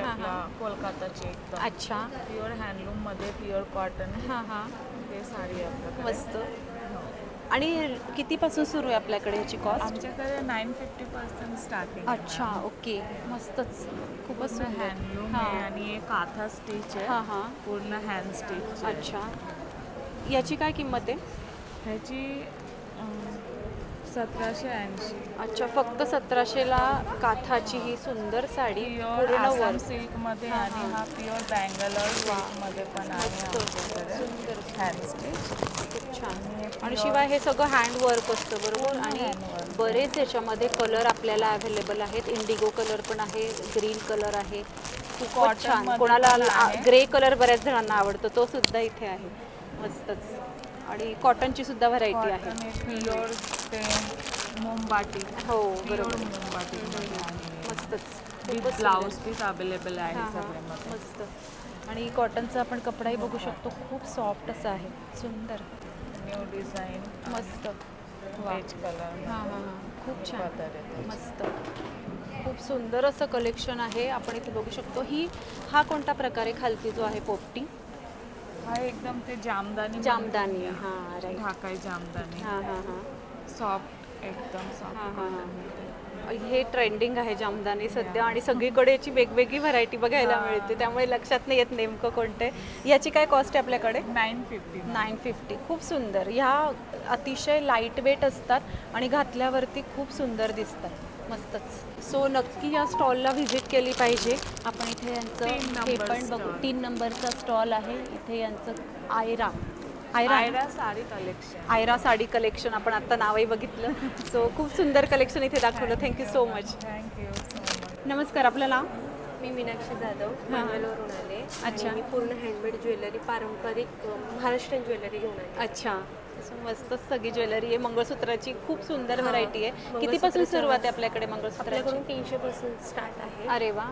कोलकाताचे एकदम. अच्छा. प्युअर हँडलूममध्ये प्युअर कॉटन. हां हां. ते साडी आपल्याकडे. मस्त. आणि कितीपासून सुरू आहे आपल्याकडे ह्याची कॉस्ट? आमच्याकडे 950% स्टार्टिंग. अच्छा ओके, मस्तच. खूपच सुंदर. हँडलूम आहे आणि एक काथा स्टिच आहे. हां हां. पूर्ण हँड स्टिच. अच्छा. याची काय किंमत आहे? ह्याची 1780. अच्छा, फक्त 1700ला काथाची ही सुंदर साडी. प्युअर आसाम सिल्कमध्ये आणि हा प्युअर बँगलोर सिल्कमध्ये पण आहे. सुंदर हँड स्टिच. खूप छान. आणि शिवाय हे सगळं हँडवर्क असतं बरोबर. आणि बरेच याच्यामध्ये कलर आपल्याला अवेलेबल आहेत. इंडिगो कलर पण आहे, ग्रीन कलर आहे. खूप छान. कोणाला ग्रे कलर बऱ्याच जणांना आवडतो तो सुद्धा इथे आहे. मस्तच. आणि कॉटनची सुद्धा व्हरायटी आहे. प्युअर ते मोमबाटी. हो बरोबर. मोमबाटी मस्तच. ब्लाउज पीस अवेलेबल आहे सगळ्यामध्ये. मस्त. आणि कॉटनचा आपण कपडाही बघू शकतो. खूप सॉफ्ट असं आहे. सुंदर. New design. मस्त. Beige colour. हां हां हां. खूप छान. मस्त. खूप सुंदर असं कलेक्शन आहे. आपण इथे बघू शकतो. हा कोणता प्रकारे खालती जो आहे पोपटी? हा एकदम ते जामदानी. जामदानी. हां राईट. ढाकाई जामदानी. हां हां हां. सॉफ्ट एकदम सॉफ्ट. हां हां हां. हे ट्रेंडिंग आहे जामदानी सध्या. आणि सगळीकडे याची वेगवेगळी व्हरायटी बघायला मिळते. त्यामुळे लक्षात नाही येत नेमकं कोणते. याची काय कॉस्ट आहे आपल्याकडे? 950. 950. खूप सुंदर. ह्या अतिशय लाईट वेट असतात आणि घातल्यावरती खूप सुंदर दिसतात. मस्तच. सो नक्की या स्टॉलला व्हिजिट केली पाहिजे. आपण इथे यांचं हे पण बघू. 3 नंबरचा स्टॉल आहे. इथे यांचं आयरा साडी कलेक्शन. आयरा साडी कलेक्शन. आपण आता नावही बघितलं. सो खूप सुंदर कलेक्शन इथे दाखवलं. Thank you so much. Thank you so much. नमस्कार, आपलं नाव? मी मीनाक्षी जाधव, बेंगलोरवरून आले. अच्छा. मी पूर्ण हँडमेड ज्वेलरी, पारंपरिक महाराष्ट्रीयन ज्वेलरी घेऊन आले. अच्छा. मस्तच सगळी ज्वेलरी आहे. मंगळसूत्राची खूप सुंदर व्हरायटी आहे. कितीपासून सुरुवात आहे आपल्याकडे मंगळसूत्राची? 300% स्टार्ट आहे. अरे वा.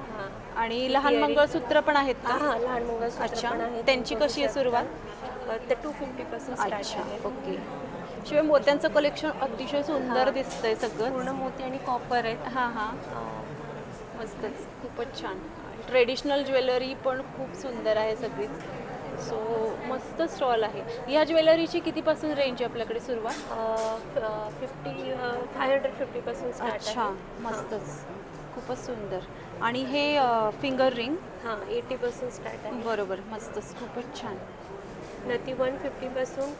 आणि लहान मंगळसूत्र पण आहेत का? हां, लहान मंगळसूत्र. अच्छा. त्यांची कशी आहे सुरुवात? ते 250% स्टार्ट आहे. ओके. शिवाय मोत्यांचं कलेक्शन अतिशय सुंदर दिसतंय सगळं. पूर्ण मोती आणि कॉपर आहेत. हां हां. मस्तच. खूपच छान. ट्रेडिशनल ज्वेलरी पण खूप सुंदर आहे सगळीच. सो मस्त स्टॉल आहे. या ज्वेलरीची कितीपासून रेंज आहे आपल्याकडे सुरुवात? 550% स्टार्ट. अच्छा. मस्तच. खूपच सुंदर. आणि हे फिंगर रिंग. हां 80% स्टार्ट आहे. बरोबर, मस्तच, खूपच छान. नथी 150 पासून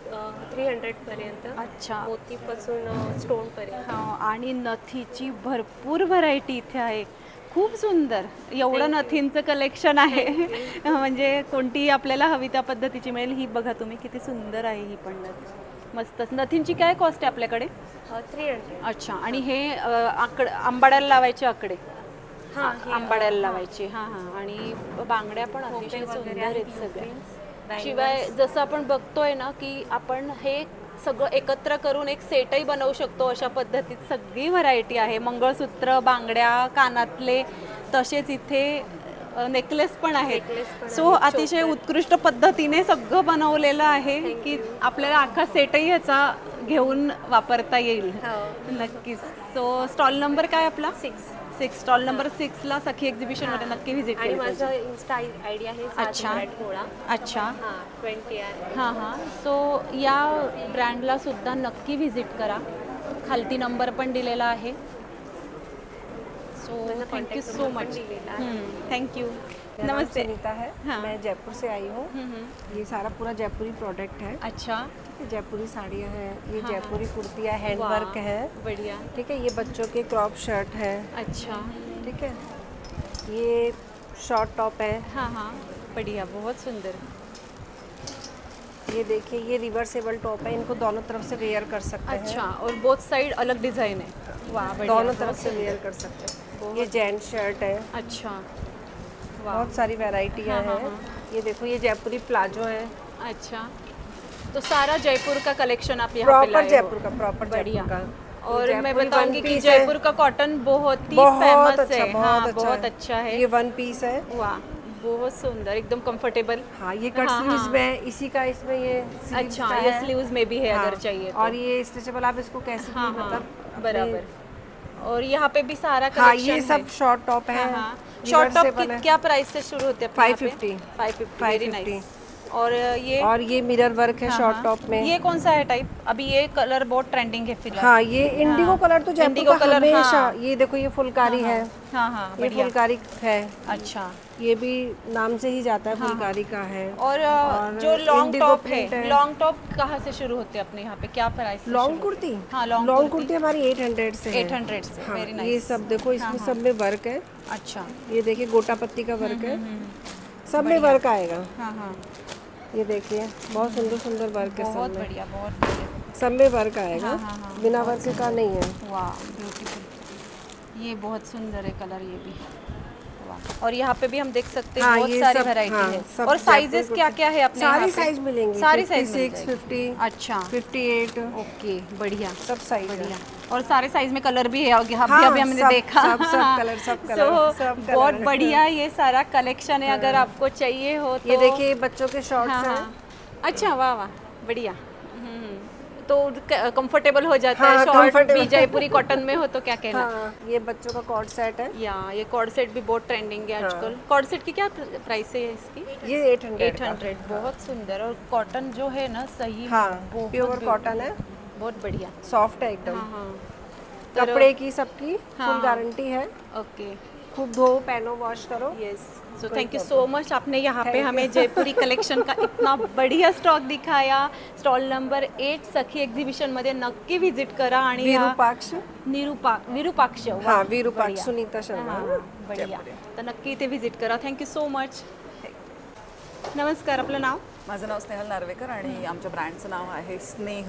300 पर्यंत. अच्छा. मोतीपासून स्टोन पर्यंत. आणि नथीची भरपूर व्हरायटी इथे आहे. खूप सुंदर. एवढं नथींचं कलेक्शन आहे. म्हणजे कोणतीही आपल्याला हवी त्या पद्धतीची मिळेल. ही बघा तुम्ही किती सुंदर आहे ही पण नथ. मस्तच. नथींची काय कॉस्ट आहे आपल्याकडे? 300. अच्छा. आणि हे आंबाड्याला लावायचे आकडे. आंबाड्याला लावायचे. हां हां. आणि बांगड्या पण अतिशय सुंदर आहेत सगळ्या. शिवाय जसं आपण बघतोय ना की आपण हे सगळं एकत्र करून एक सेटही बनवू शकतो, अशा पद्धतीत सगळी व्हरायटी आहे. मंगळसूत्र, बांगड्या, कानातले, तसेच इथे नेकलेस पण आहेत. सो अतिशय उत्कृष्ट पद्धतीने सगळं बनवलेलं आहे की आपल्याला अख्खा सेटही ह्याचा घेऊन वापरता येईल. नक्कीच. सो स्टॉल नंबर काय आपला? 6. स्टॉल नंबर 6ला सखी एक्झिबिशनमध्ये नक्की व्हिजिट केली. आणि माझा इन्स्टा आयडी आहे. अच्छा. अच्छा. 20 आहे. हां हां. सो या ब्रँडला सुद्धा नक्की व्हिजिट करा. खालती नंबर पण दिलेला आहे. So thank you so much. Thank you. नमस्ते. सुनीता है. मैं जयपुर से आई हूँ. ये सारा पूरा जयपुरी प्रोडक्ट है. अच्छा. जयपुरी साड़ियाँ हैं, ये जयपुरी कुर्तियाँ, हैंड वर्क है. बढ़िया. ठीक है. ये बच्चों के क्रॉप शर्ट है. अच्छा. ठीक है. ये शॉर्ट टॉप है. हाँ हाँ. बढ़िया, बहुत सुंदर. ये देखिए, ये रिवर्सेबल टॉप है. इनको दोनों तरफ से वेयर कर सकते हैं. अच्छा. और बोथ साइड अलग डिजाइन है. वाह, बढ़िया. दोनों तरफ से वेयर कर सकते हैं. ये जेंट शर्ट है. अच्छा. बहुत सारी वैरायटियाँ हैं. ये देखो, ये जयपुरी प्लाजो है. अच्छा. तो सारा जयपुर का कलेक्शन आप यहाँ पे लाए हो. जयपुर का, प्रॉपर बढ़िया. जयपुर का. और मैं बताऊंगी कि जयपुर का कॉटन बहुत ही फेमस है. हाँ, बहुत अच्छा है. ये 1 पीस है. वाह, बहुत सुंदर, एकदम कंफर्टेबल. हाँ, ये कट स्लीव्स में है. इसी का इसमें ये अच्छा, ये स्लीव्स में भी है अगर चाहिए तो. और ये स्ट्रेचेबल, आप इसको कैसे भी मतलब बराबर. और यहाँ पे भी सारा कलेक्शन. हाँ, ये सब शॉर्ट टॉप है. शॉर्ट टॉप क्या प्राइस से शुरू होते हैं? 550. 550. और ये मिरर वर्क है शॉर्ट टॉप में. ये कौन सा है टाइप? अभी ये कलर बहुत ट्रेंडिंग है फिलहाल. हाँ, ये इंडिगो कलर तो जयपुर का हमेशा. ये देखो, ये फुलकारी है. हाँ हाँ. ये फुलकारी है. अच्छा. ये भी नाम से ही जाता है, फुलकारी का है. और जो लॉन्ग टॉप है, लॉन्ग टॉप कहाँ से शुरू होते हैं अपने यहाँ पे? क्या प्राइस? लॉन्ग कुर्ती. हाँ, लॉन्ग कुर्ती हमारी 800 से है. 800 से. Very nice. ये सब देखो, इसमें सब में वर्क है. अच्छा. ये देखिए, गोटा पत्ती का वर्क है. सब में वर्क आएगा. हाँ हाँ. ये देखिए, बहुत सुंदर सुंदर वर्क है. बहुत बढ़िया, बहुत बढ़िया. सब में वर्क आएगा. बिना वर्क का नहीं है. वाह, ब्यूटीफुल. ये बहुत सुंदर है कलर, ये भी. और यहाँ पे भी हम देख सकते हैं बहुत सारी वैरायटी है. और साइजेस क्या क्या है अपने? सारी साइज मिलेंगी. सारी साइज 50. अच्छा. 58. ओके, बढ़िया. सब साइज बढ़िया. और सारे साइज में कलर भी है. अभी हमने देखा. सब कलर. बहुत बढ़िया ये सारा कलेक्शन है. अगर आपको चाहिए हो तो ये देखिए, बच्चों के शॉर्ट्स हैं. अच्छा, वाह वाह, बढ़िया. तो कंफर्टेबल हो जाता है. शॉर्ट भी जयपुरी कॉटन में हो तो क्या कहना. ये बच्चों का कॉर्ड सेट है. ये कॉर्ड सेट भी बहुत ट्रेंडिंग है आजकल. कॉर्ड सेट की क्या प्राइस है इसकी? ये 800. बहुत सुंदर. और कॉटन जो है ना, सही. हाँ, प्योर कॉटन है. बहुत बढ़िया. सॉफ्ट है एकदम. कपड़े की सबकी फुल गारंटी है. ओके. खूब धो, पहनो, वॉश करो. Yes. So thank you so much. आपने यहाँ पे हमें जयपुरी कलेक्शन का इतना बढ़िया स्टॉक दिखाया. स्टॉल नंबर 8 सखी एक्झिबिशन मध्ये नक्की व्हिजिट करा. आणि विरूपाक्ष हाँ, विरूपाक्ष सुनीता शर्मा. बढ़िया. तर नक्की इथे व्हिजिट करा. Thank you so much. नमस्कार, आपलं नाव? माझं नाव स्नेहल नार्वेकर आणि आमच्या ब्रँडचं नाव आहे Sneh.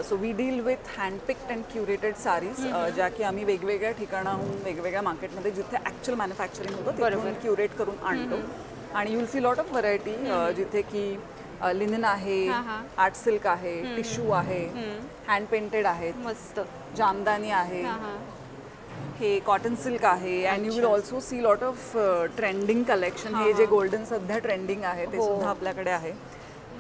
So we deal with handpicked and curated saris, ज्या की आम्ही वेगवेगळ्या ठिकाणाहून वेगवेगळ्या मार्केटमध्ये जिथे ॲक्च्युअल मॅन्युफॅक्चरिंग होतं तिथून क्युरेट करून आणतो. आणि you'll see lot of variety, जिथे की लिनन आहे, आर्ट सिल्क आहे, टिश्यू आहे, हँड पेंटेड आहेत, मस्त जामदानी आहे, हे कॉटन सिल्क आहे. And you will also see lot of trending collection. हे जे गोल्डन सध्या ट्रेंडिंग आहे ते सुद्धा आपल्याकडे आहे.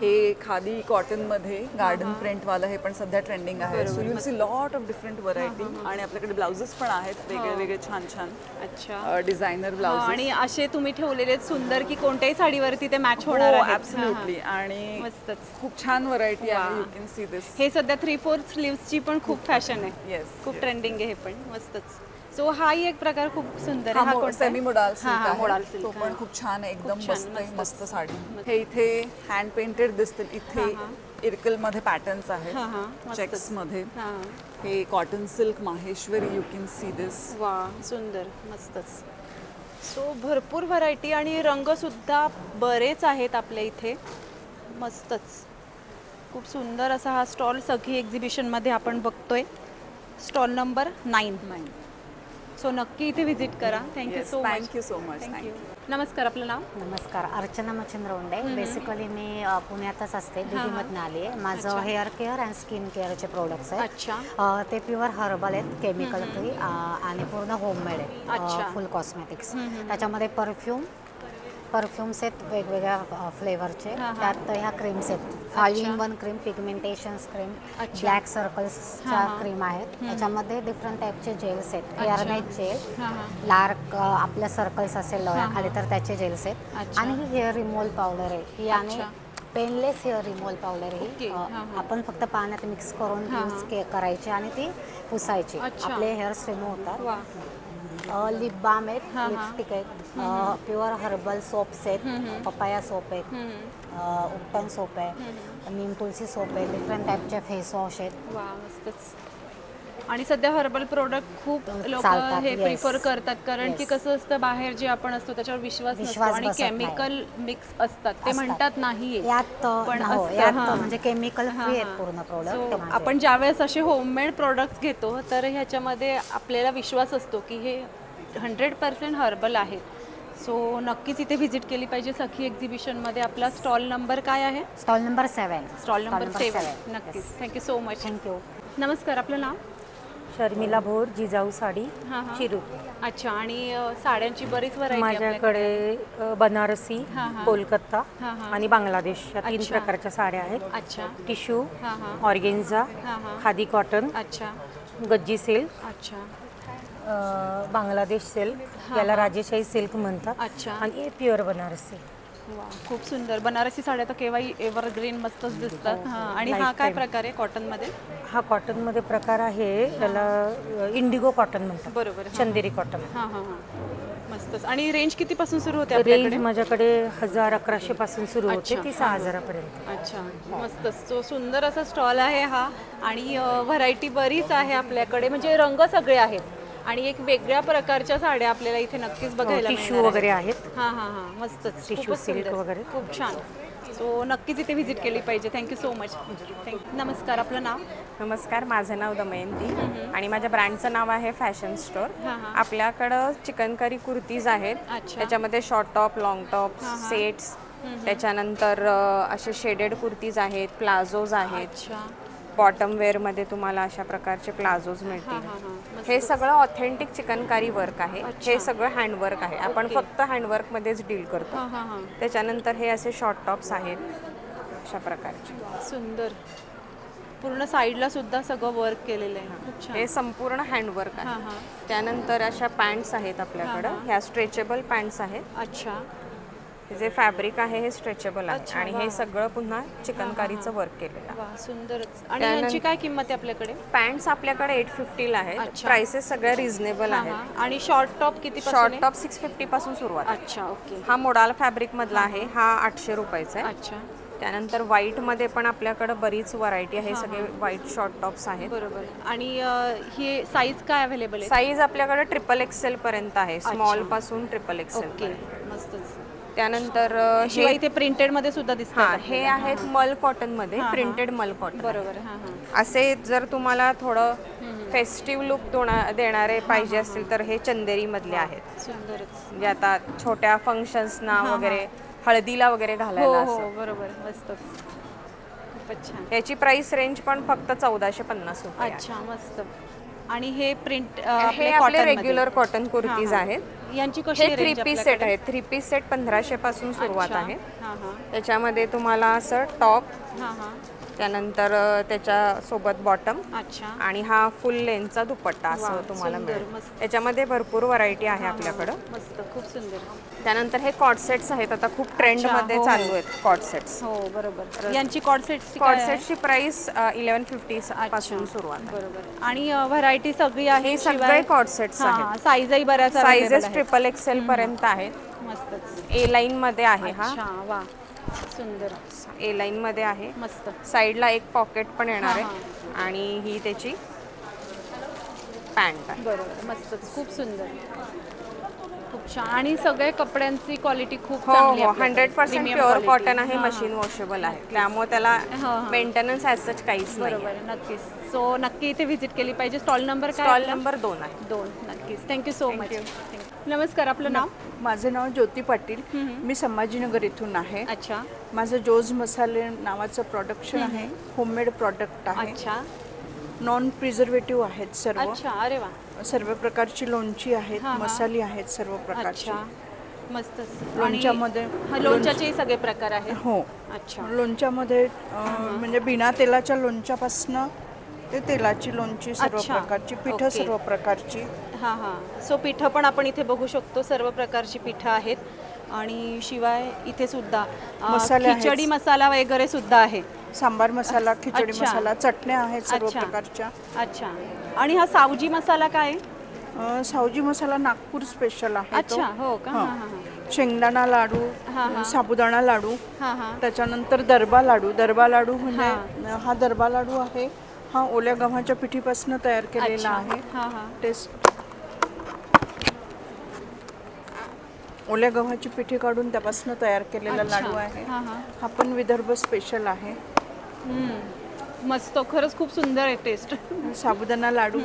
हे खादी कॉटनमध्ये गार्डन प्रिंटवालं हे पण सध्या ट्रेंडिंग आहे. So you will see lot of different variety. आणि आपल्याकडे ब्लाउजेस पण आहेत वेगळे वेगळे छान छान. अच्छा. Designer blouse. आणि असे तुम्ही ठेवलेले सुंदर की कोणत्याही साडीवरती ते मॅच होणार आहे. ॲब्सोल्युटली. आणि मस्तच खूप छान व्हरायटी आहे. You can see this. हे सध्या 3/4 स्लीव्सची पण खूप फॅशन आहे. येस, खूप ट्रेंडिंग आहे हे पण. मस्तच. सो हाही एक प्रकार खूप सुंदर आहे. हा सेमी मोडाल मोडाल सिल्क, तो पण खूप छान आहे, एकदम मस्त साडी. हे इथे हँड पेंटेड दिसतील. इथे इरकल मध्ये पॅटर्न्स आहेत, चेक्स मध्ये. हे cotton silk Maheshwari, you can see this. वा सुंदर, मस्तच. सो भरपूर व्हरायटी आणि रंग सुद्धा बरेच आहेत आपल्या इथे. मस्तच, खूप सुंदर असा हा स्टॉल सखी एक्झिबिशनमध्ये आपण बघतोय. Stall number 9. सो नक्की इथे व्हिजिट करा. Thank you so much. Thank you so much. Thank you. नमस्कार, आपलं नाव? नमस्कार, अर्चना मच्छिंद्र उंडे. बेसिकली मी पुण्यातच असते, दिल्लीमधून आली आहे. माझं हेअर केअर अँड स्किन केअरचे प्रोडक्ट्स आहेत. अच्छा. ते प्युअर हर्बल आहेत, केमिकल फ्री आणि पूर्ण होममेड आहेत. फुल कॉस्मेटिक्स. त्याच्यामध्ये परफ्यूम्स आहेत वेगवेगळ्या फ्लेवरचे. त्यात ह्या क्रीम्स आहेत. 5-in-1 cream, pigmentations cream, black सर्कल्सच्या क्रीम आहेत. त्याच्यामध्ये डिफरंट टाईपचे जेल्स आहेत. हेअरनेट जेल, डार्क आपल्या सर्कल्स असेल डोळ्याखाली तर त्याचे जेल्स आहेत. आणि ही हेअर रिमूव्हल पावडर आहे. ही आणि पेनलेस हेअर रिमूव्हल पावडर ही आपण फक्त पाण्यात मिक्स करून यूज करायची आणि ती पुसायची. आपले हेअर्स रिमूव्ह होतात. लिप बाम आहेत, लिपस्टिक आहेत, प्युअर हर्बल सोप्स आहेत, पपाया सोप आहेत, उपटन सोप आहे, नीम तुलसी सोप आहे, डिफरंट टाईपचे फेस वॉश आहेत. वा मस्तच. आणि सध्या हर्बल प्रोडक्ट खूप लोक हे प्रिफर करतात, कारण की कसं असतं बाहेर जे आपण असतो त्याच्यावर विश्वास नसतो आणि केमिकल मिक्स असतात. ते म्हणतात नाही पण म्हणजे केमिकल फ्री आहेत पूर्ण प्रोडक्ट. आपण ज्यावेळेस असे होममेड प्रोडक्ट्स घेतो तर ह्याच्यामध्ये आपल्याला विश्वास असतो की हे 100% हर्बल आहे. सो नक्कीच इथे व्हिजिट केली पाहिजे सखी एक्झिबिशनमध्ये. आपला स्टॉल नंबर काय आहे? Stall number 7. Stall number 7. नक्कीच. Thank you so much. थँक्यू. नमस्कार, आपलं नाव? शर्मिला भोर, जिजाऊ साडी, चिरू. अच्छा. आणि साड्यांची बरीच व्हरायटी माझ्याकडे बनारसी, कोलकाता आणि बांगलादेश या 3 प्रकारच्या साड्या आहेत. अच्छा. Tissue, organza, khadi cotton, Gajji silk, Bangladesh silk, याला राजेशाही सिल्क म्हणतात, आणि प्युअर बनारसी. वा, खूप सुंदर. बनारसी साड्या तर केव्हाही एव्हरग्रीन मस्तच दिसतात. आणि हा काय प्रकार आहे कॉटनमध्ये? हा कॉटनमध्ये प्रकार आहे, याला इंडिगो कॉटन म्हणतात. बरोबर. चंदेरी कॉटन. मस्तच. आणि रेंज कितीपासून सुरू होते? रेंज माझ्याकडे 1000-1100 पासून सुरू होते, ती 6000 पर्यंत. अच्छा, मस्तच. तो सुंदर असा स्टॉल आहे हा. आणि व्हरायटी बरीच आहे आपल्याकडे, म्हणजे रंग सगळे आहेत आणि एक वेगळ्या प्रकारच्या साड्या आपल्याला इथे नक्कीच बघायला मिळणार. टिश्यू वगैरे आहेत. मस्तच. टिश्यू सिल्क वगैरे खूप छान. सो नक्कीच इथे व्हिजिट केली पाहिजे. Thank you so much. थँक्यू. नमस्कार, आपलं नाव? नमस्कार, माझं नाव दमयंती आणि माझ्या ब्रँडचं नाव आहे फॅशन स्टोर. आपल्याकडं चिकनकारी कुर्तीज आहेत. त्याच्यामध्ये short top, long top, sets, त्याच्यानंतर असे शेडेड कुर्तीज आहेत, प्लाझोज आहेत. बॉटम वेअरमध्ये तुम्हाला अशा प्रकारचे प्लाझोज मिळतील. हे सगळं ऑथेंटिक चिकनकारी वर्क आहे. हे सगळं हँडवर्क आहे. आपण फक्त हँडवर्कमध्येच डील करतो. त्याच्यानंतर हे असे शॉर्ट टॉप्स आहेत अशा प्रकारचे. सुंदर. पूर्ण साईडला सुद्धा सगळं वर्क केलेलं आहे. हे संपूर्ण हँडवर्क आहे. त्यानंतर अशा पॅन्ट्स आहेत आपल्याकडं. ह्या स्ट्रेचेबल पॅन्ट्स आहेत. अच्छा. जे फॅब्रिक आहे हे स्ट्रेचेबल आहे आणि हे सगळं पुन्हा चिकनकारीचं वर्क केलेलं आहे. सुंदरच. आणि यांची काय किंमत आहे आपल्याकडे? पॅन्ट्स आपल्याकडे 850 ला आहेत. प्राइसेस सगळ्या रिझनेबल आहेत. आणि शॉर्ट टॉप किती? शॉर्ट टॉप 650 पासून सुरुवात. अच्छा, ओके. हा मोडाल फॅब्रिक मधला आहे. हा 800 रुपयाचा आहे. अच्छा. त्यानंतर व्हाईट मध्ये पण आपल्याकडे बरीच व्हरायटी आहे. सगळे व्हाईट शॉर्ट टॉप्स आहेत. बरोबर. आणि ही साईज काय अवेलेबल आहे? साईज आपल्याकडे XXL पर्यंत आहे. स्मॉल पासून XXL. ओके, मस्तच. त्यानंतर हे इथे प्रिंटेड मध्ये सुद्धा दिसतात. हे आहेत मल कॉटन मध्ये, प्रिंटेड मल कॉटन. बरोबर. असे जर तुम्हाला थोडं फेस्टिव्ह लुक देणारे पाहिजे असतील तर हे चंदेरी मधले आहेत. सुंदरच. म्हणजे आता छोट्या फंक्शन्सना वगैरे, हळदीला वगैरे घालायला असं. बरोबर, मस्तच. खूपच छान. याची प्राइस रेंज पण फक्त 1450 रुपये. अच्छा, मस्त. आणि हे प्रिंट हे आपले रेग्युलर कॉटन कुर्तीज आहेत. यांची कशी रेंज? 3 पीस सेट आहे. 3 पीस सेट 1500 पासून सुरुवात आहे. त्याच्यामध्ये तुम्हाला असं टॉप, त्यानंतर त्याच्यासोबत बॉटम. अच्छा. आणि हा फुल लेंथचा दुपट्टा असं तुम्हाला मिळेल. याच्यामध्ये भरपूर व्हरायटी आहे आपल्याकडं. मस्त, खूप सुंदर. त्यानंतर हे कॉट सेट्स आहेत, आता खूप ट्रेंड मध्ये चालू आहेत कॉट सेट्स. हो बरोबर. यांची कॉट सेट्सची प्राइस 1150 पासून सुरुवात आहे. बरोबर. आणि व्हरायटी सगळी आहे. सगळे कॉट सेट्स आहेत. साईजही बऱ्याच साईजेस ट्रिपल एक्सेल पर्यंत आहेत. मस्तच. ए लाईन मध्ये आहे हा. अच्छा, वा सुंदर. ए लाईन मध्ये आहे. मस्त. साईडला एक पॉकेट पण येणार आहे आणि ही त्याची पॅन्ट आहे. बरोबर, मस्तच, खूप सुंदर, खूप छान. आणि सगळे कपड्यांची क्वालिटी खूप चांगली आहे. 100% प्युअर कॉटन आहे, मशीन वॉशेबल आहे, त्यामुळे त्याला मेंटेनन्स ॲज सच काहीच नाही. बरोबर, नक्कीच. सो नक्की इथे व्हिजिट केली पाहिजे. स्टॉल नंबर काय? स्टॉल नंबर 2 आहे. 2. नक्कीच. Thank you so much. नमस्कार, आपलं नाव? माझं नाव ज्योती पाटील. मी संभाजीनगर इथून आहे. अच्छा. माझं जोज मसाले नावाचं प्रोडक्शन आहे. होममेड प्रोडक्ट आहे. अच्छा. नॉन प्रिझर्वेटिव्ह आहेत सर्व. अच्छा, अरे वा. सर्व प्रकारची लोणची आहेत, मसाले आहेत सर्व प्रकारचे. मस्त. लोणच्यामध्ये लोणच्याचे सगळे प्रकार आहेत. हो. अच्छा. लोणच्यामध्ये म्हणजे बिना तेलाच्या लोणच्यापासनं ते तेलाची लोणची सर्व प्रकारची, पिठं सर्व प्रकारची. हां हां. सो पिठं पण आपण इथे बघू शकतो, सर्व प्रकारची पिठं आहेत. आणि शिवाय इथे सुद्धा खिचडी मसाला वगैरे सुद्धा आहे. सांबार मसाला, खिचडी मसाला, चटण्या आहेत सर्व प्रकारच्या. अच्छा. आणि हा सावजी मसाला काय? सावजी मसाला नागपूर स्पेशल आहे. अच्छा, हो का. शेंगदाणा लाडू, साबुदाणा लाडू, त्याच्यानंतर दरबा लाडू. दरबा लाडू म्हणजे हा दरबा लाडू आहे, हा ओल्या गव्हाच्या पिठीपासून तयार केलेला आहे. टेस्ट ओल्या गव्हाची पिठी काढून त्यापासून तयार केलेला लाडू आहे. हा पण विदर्भ स्पेशल आहे. मस्त, खरंच खूप सुंदर आहे टेस्ट. साबुदाणा लाडू